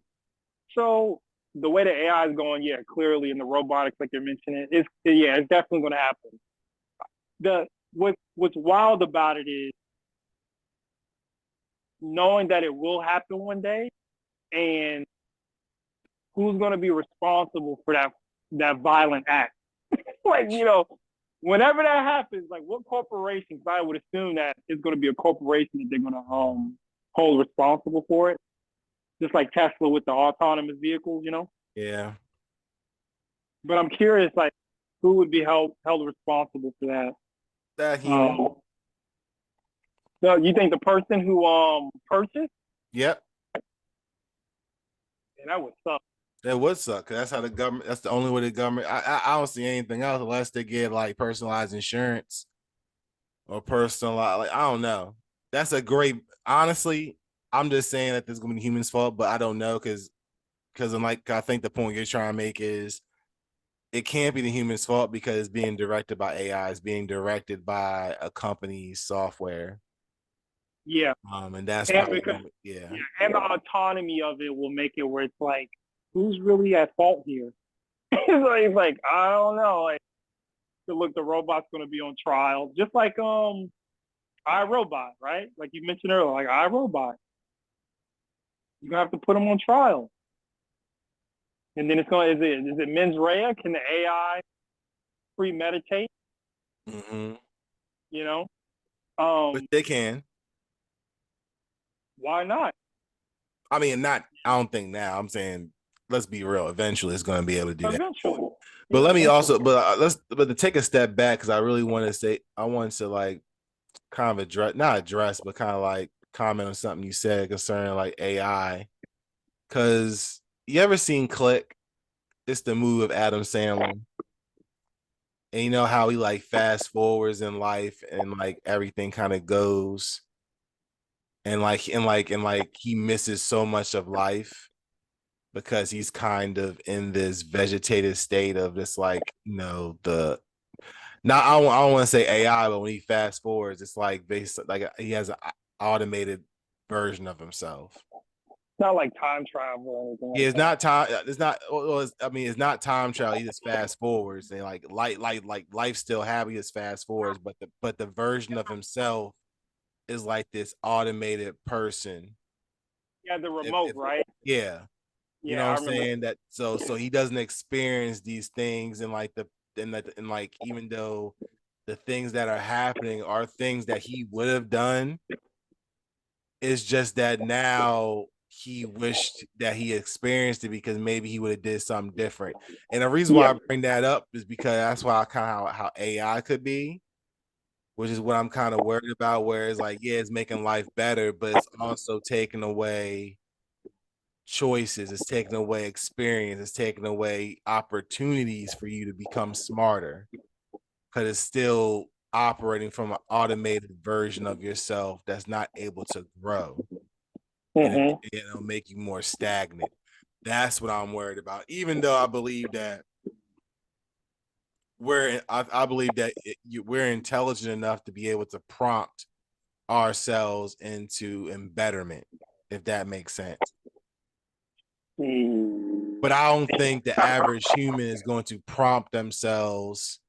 So the way the AI is going, yeah, clearly in the robotics, like you're mentioning, it's definitely going to happen. What's wild about it is knowing that it will happen one day, and who's going to be responsible for that violent act? Like, whenever that happens, like what corporations? I would assume that it's going to be a corporation that they're going to hold responsible for it, just like Tesla with the autonomous vehicles. Yeah. But I'm curious, like, who would be held responsible for that? That human. So you think the person who purchased? Yep. And that would suck. That would suck. 'Cause that's how the government. That's the only way the government. I don't see anything else unless they get like personalized insurance or personalized. Like I don't know. That's a great. Honestly, I'm just saying that this is gonna be humans' fault, but I don't know because I'm like I think the point you're trying to make is it can't be the human's fault because it's being directed by AI. It's being directed by a company's software. Yeah, And that's and probably because yeah. yeah, and the autonomy of it will make it where it's like, who's really at fault here? It's like I don't know. Like, look, the robot's going to be on trial, just like iRobot, right? Like you mentioned earlier, like iRobot, you're gonna have to put them on trial, and then it's going. Is it mens rea? Can the AI premeditate? Mm-hmm. You know, But um, they can. why not? I mean, not. I don't think now. I'm saying, let's be real. Eventually, it's going to be able to do that. Eventually, But yeah, let me eventually. also, but to take a step back because I really want to say, I want to like kind of address, not address, but kind of like comment on something you said concerning like AI. Because you ever seen Click? It's the movie of Adam Sandler, and you know how he like fast forwards in life and like everything kind of goes and he misses so much of life because he's kind of in this vegetative state of this like the not I don't want to say AI, but when he fast forwards, it's like based like he has an automated version of himself. Not like time travel or anything Yeah, like it's that. not time. It's not. Well, I mean, it's not time travel. He just fast forwards and like life still happy. He just fast forwards, but the version of himself is like this automated person. Yeah, the If remote, right? yeah, you Yeah, know what I I'm remember. saying that so he doesn't experience these things and like and like even though the things that are happening are things that he would have done, it's just that now he wished that he experienced it because maybe he would have did something different. And the reason why Yeah, I bring that up is because that's why I kind of how AI could be, which is what I'm kind of worried about. Where it's like, yeah, it's making life better, but it's also taking away choices, it's taking away experience, it's taking away opportunities for you to become smarter because it's still operating from an automated version of yourself that's not able to grow and hmm, it'll make you more stagnant. That's what I'm worried about. Even though I believe that I believe that we're intelligent enough to be able to prompt ourselves into embetterment, if that makes sense. But I don't think the average human is going to prompt themselves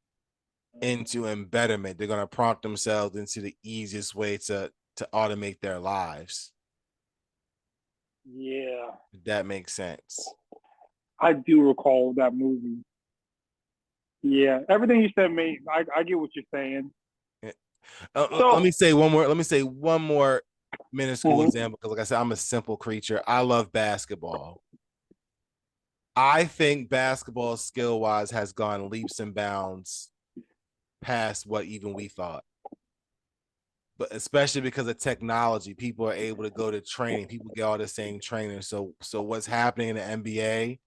into embetterment. They're going to prompt themselves into the easiest way to automate their lives. yeah. If that makes sense. I do recall that movie. Yeah, everything you said, mate. I get what you're saying. Let So, me say one more. Let me say one more minuscule mhm. example because, like I said, I'm a simple creature. I love basketball. I think basketball skill wise has gone leaps and bounds past what even we thought. But especially because of technology, people are able to go to training. People get all the same trainers. So what's happening in the NBA,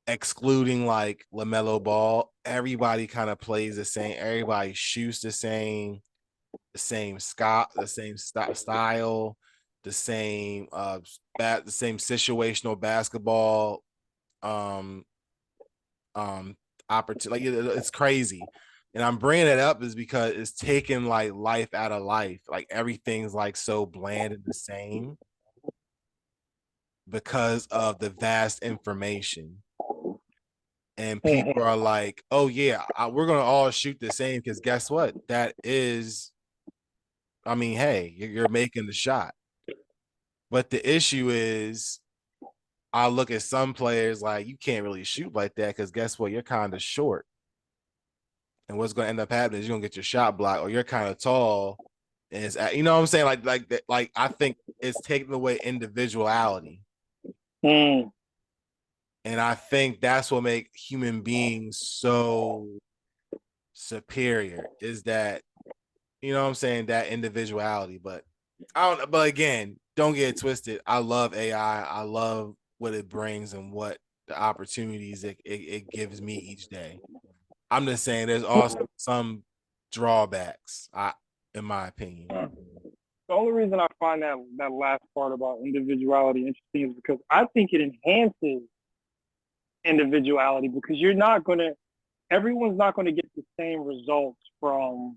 excluding like LaMelo Ball, everybody kind of plays the same. Everybody shoots the same style, the same situational basketball um opportunity. Like it's crazy. And I'm bringing it up is because it's taking like life out of life. Like everything's like so bland and the same because of the vast information. And people Mhm. are like, oh, yeah, we're going to all shoot the same because guess what? That is, I mean, hey, you're making the shot. But the issue is I look at some players like you can't really shoot like that because guess what? You're kind of short. And what's going to end up happening is you're going to get your shot blocked, or you're kind of tall. And it's, you know what I'm saying? Like I think it's taking away individuality. Mm. And I think that's what makes human beings so superior is that, you know what I'm saying, that individuality. But I don't, but again, don't get it twisted. I love AI. I love what it brings and what the opportunities it gives me each day. I'm just saying there's also some drawbacks, in my opinion. The only reason I find that last part about individuality interesting is because I think it enhances individuality because everyone's not gonna get the same results from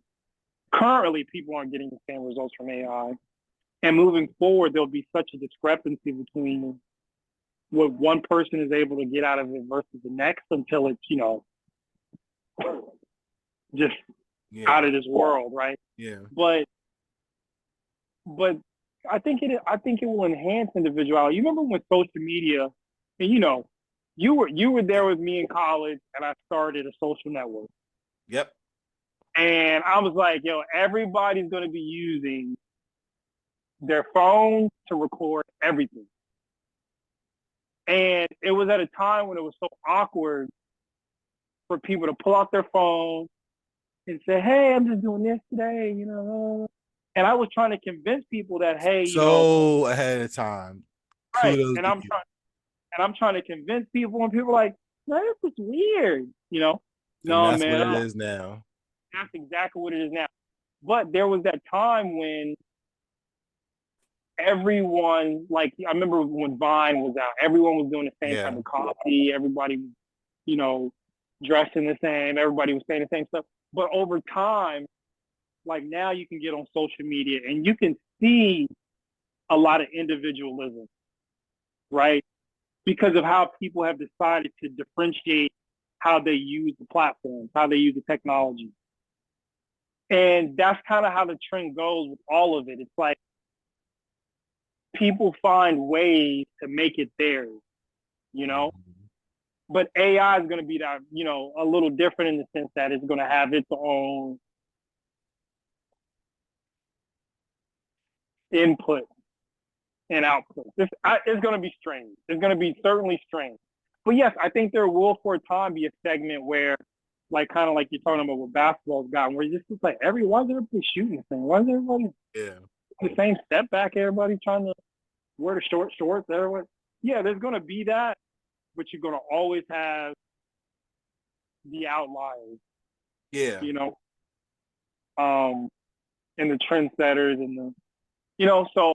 currently people aren't getting the same results from AI. And moving forward, there'll be such a discrepancy between what one person is able to get out of it versus the next until it's, just out Yeah. of this world, right? Yeah. But I think it will enhance individuality. You remember when social media, and you were there with me in college, and I started a social network, Yep. and I was like, yo, everybody's going to be using their phone to record everything, and it was at a time when it was so awkward for people to pull out their phone and say, hey, I'm just doing this today, And I was trying to convince people that, hey, So ahead of time. right. Kudos And to you. I'm trying to convince people, and people are like, no, this is weird, And No, that's what man, it is now. that's exactly what it is now. But there was that time when everyone, like, I remember when Vine was out, everyone was doing the same Yeah. type of copy. Everybody, you know, dressing the same. Everybody was saying the same stuff. But over time, like now you can get on social media and you can see a lot of individualism, right? Because of how people have decided to differentiate how they use the platforms, how they use the technology. And that's kind of how the trend goes with all of it. It's like people find ways to make it theirs, you know? Mhm. But AI is going to be that, a little different in the sense that it's going to have its own input and output. It's going to be strange. It's going to be certainly strange. But yes, I think there will for a time be a segment where, like, kind of like you're talking about what basketball's gotten, where you just like, why is everybody shooting the thing? Why is everybody Yeah. the same step back? Everybody trying to wear the shorts. Everyone, yeah, there's going to be that, but you're going to always have the outliers, Yeah. you know, um, and the trendsetters and so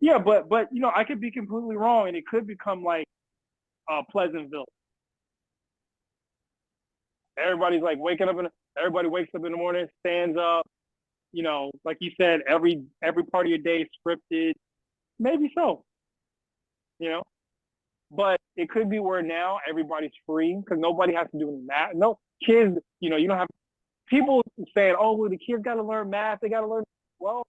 yeah, but I could be completely wrong, and it could become like Pleasantville. Everybody's like waking up, everybody wakes up in the morning, stands up. Like you said, every part of your day is scripted. Maybe so, you know, but it could be where now everybody's free because nobody has to do any math. No kids, you don't have people saying, "Oh, well, the kids got to learn math. They got to learn." Well,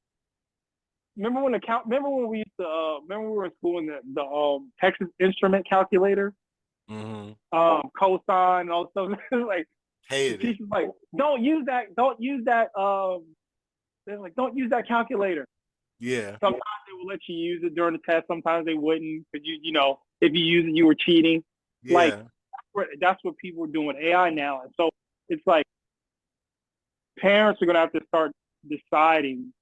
Remember when we used to? Remember when we were in school and the Texas Instrument calculator, Mm-hmm. cosine and all stuff. Like the Hated it. teacher's like, "Don't use that. Don't use that." They're like, "Don't use that calculator." Yeah. Sometimes they will let you use it during the test. Sometimes they wouldn't because if you use it, you were cheating. Like Yeah. that's what people are doing with AI now, and so it's like parents are going to have to start deciding,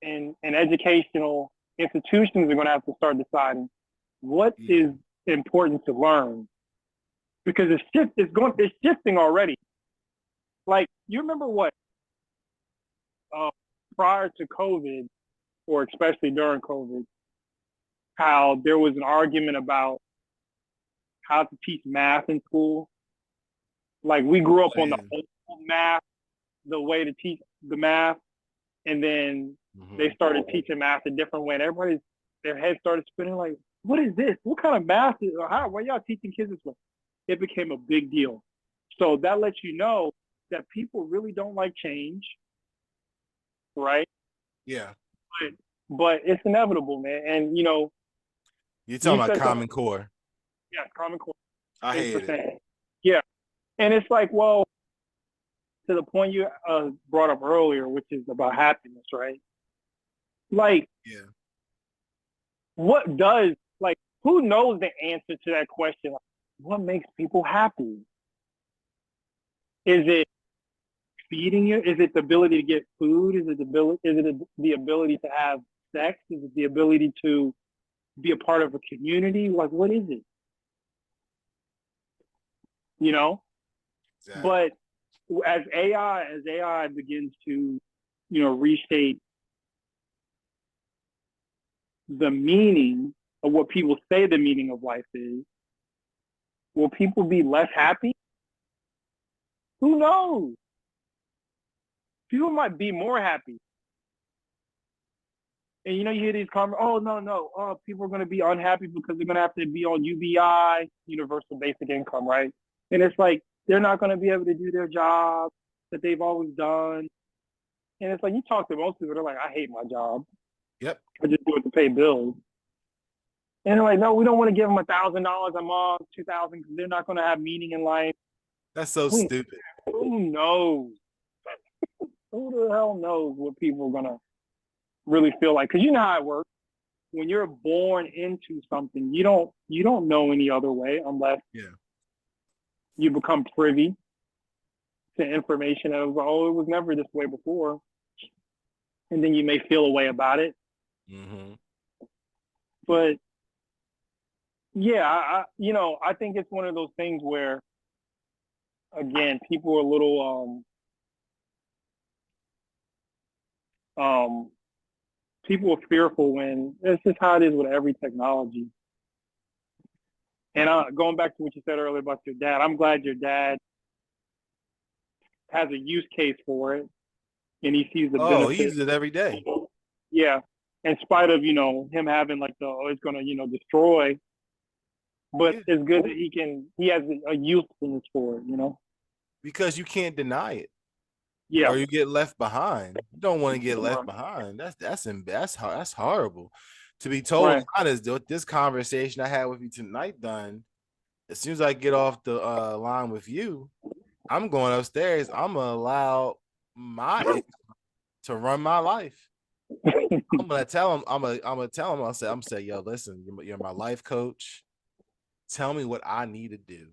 and educational institutions are going to have to start deciding what Yeah. is important to learn because it's shifting already. Like you remember what uh, prior to COVID, or especially during COVID, how there was an argument about how to teach math in school. Like we grew up Oh, on the yeah. old math, the way to teach the math, and then they Mm-hmm. started teaching math a different way. And their head started spinning like, what is this? What kind of math is how why y'all teaching kids this way? It became a big deal. So that lets you know that people really don't like change, right? Yeah. But it's inevitable, man. And You're You talking about said Common something. Core. Yeah, Common Core. I Thanks for hate it. saying. Yeah, and it's like, well, to the point you brought up earlier, which is about happiness, right? Like, Yeah. what does like who knows the answer to that question? Like, what makes people happy? Is it feeding you? Is it the ability to get food? Is it the ability? Is it the ability to have sex? Is it the ability to be a part of a community? Like, what is it? You know. Exactly. But as AI begins to, reshape the meaning of what people say the meaning of life is, will people be less happy? Who knows? People might be more happy. And you hear these comments, oh no, no, oh, people are gonna be unhappy because they're gonna have to be on UBI, universal basic income, right? And it's like they're not gonna be able to do their job that they've always done. And it's like you talk to most people, they're like, I hate my job. Yep. I just do it to pay bills. And they're like, no, we don't want to give them $1,000 a month, 2,000, because they're not gonna have meaning in life. That's so Who, stupid. who knows? Who the hell knows what people are gonna really feel like? Because you know how it works. When you're born into something, you don't know any other way unless Yeah. you become privy to information that was, oh, it was never this way before, and then you may feel a way about it. Mm-hmm. But yeah, I think it's one of those things where, again, people are a little people are fearful when it's just how it is with every technology. And going back to what you said earlier about your dad, I'm glad your dad has a use case for it and he sees the Oh, he benefit. uses it every day. Yeah. In spite of, him having like oh, it's gonna, destroy, but Yeah. it's good that he has a usefulness for it. Because you can't deny it. Yeah. Or you get left behind. You don't want to get left Right. behind. That's horrible. To be totally Right. honest, this conversation I had with you tonight done, as soon as I get off the line with you, I'm going upstairs. I'm gonna allow my to run my life. I'm gonna tell him. I'm gonna tell him. I'm gonna say, yo, listen, you're my life coach. Tell me what I need to do,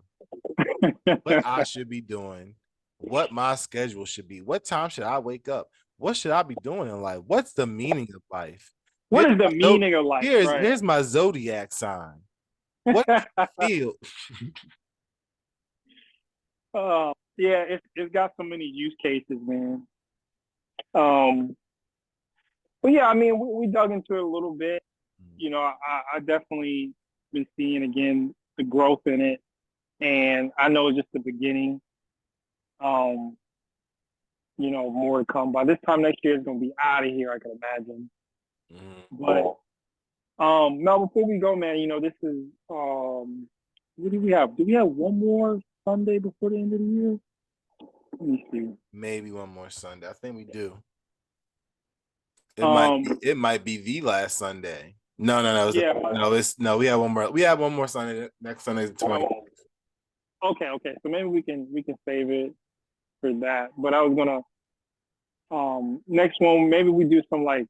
what I should be doing, what my schedule should be, what time should I wake up, what should I be doing in life, what's the meaning of life. What Here's is the my, zo- meaning of life? here's Right. here's my zodiac sign. What do you feel? Yeah, it's got so many use cases, man. Um, but yeah, I mean, we dug into it a little bit. I definitely been seeing again the growth in it, and I know it's just the beginning. Um, more to come. By this time next year, it's gonna be out of here. I can imagine. But now before we go, man, this is what do we have? Do we have one more Sunday before the end of the year? Let me see. Maybe one more Sunday. I think we do. Um, It might be the last Sunday. No. yeah. It's no. We have one more. We have one more Sunday. Next Sunday is the 20th. Okay. So maybe we can save it for that. But I was gonna next one maybe we do some like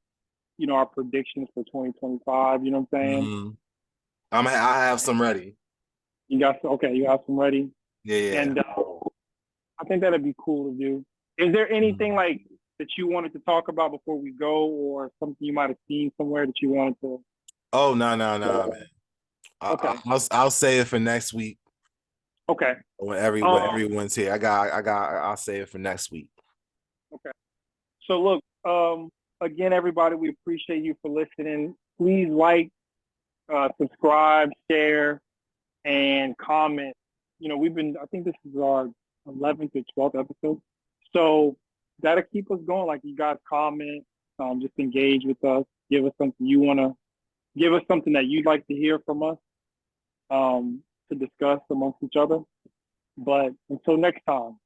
our predictions for 2025. You know what I'm saying? Mm-hmm. I have some ready. You have some ready, Yeah. and I think that'd be cool to do. Is there anything Mhm. like that you wanted to talk about before we go, or something you might have seen somewhere that you wanted to? Oh no, man. Okay. I'll say it for next week Okay. when Um. everyone's here. I'll say it for next week. Okay. So look. Again, everybody, we appreciate you for listening. Please like, subscribe, share, and comment. I think this is our 11th or 12th episode. So that'll keep us going. Like, you guys comment, just engage with us. Give us something give us something that you'd like to hear from us, to discuss amongst each other. But until next time.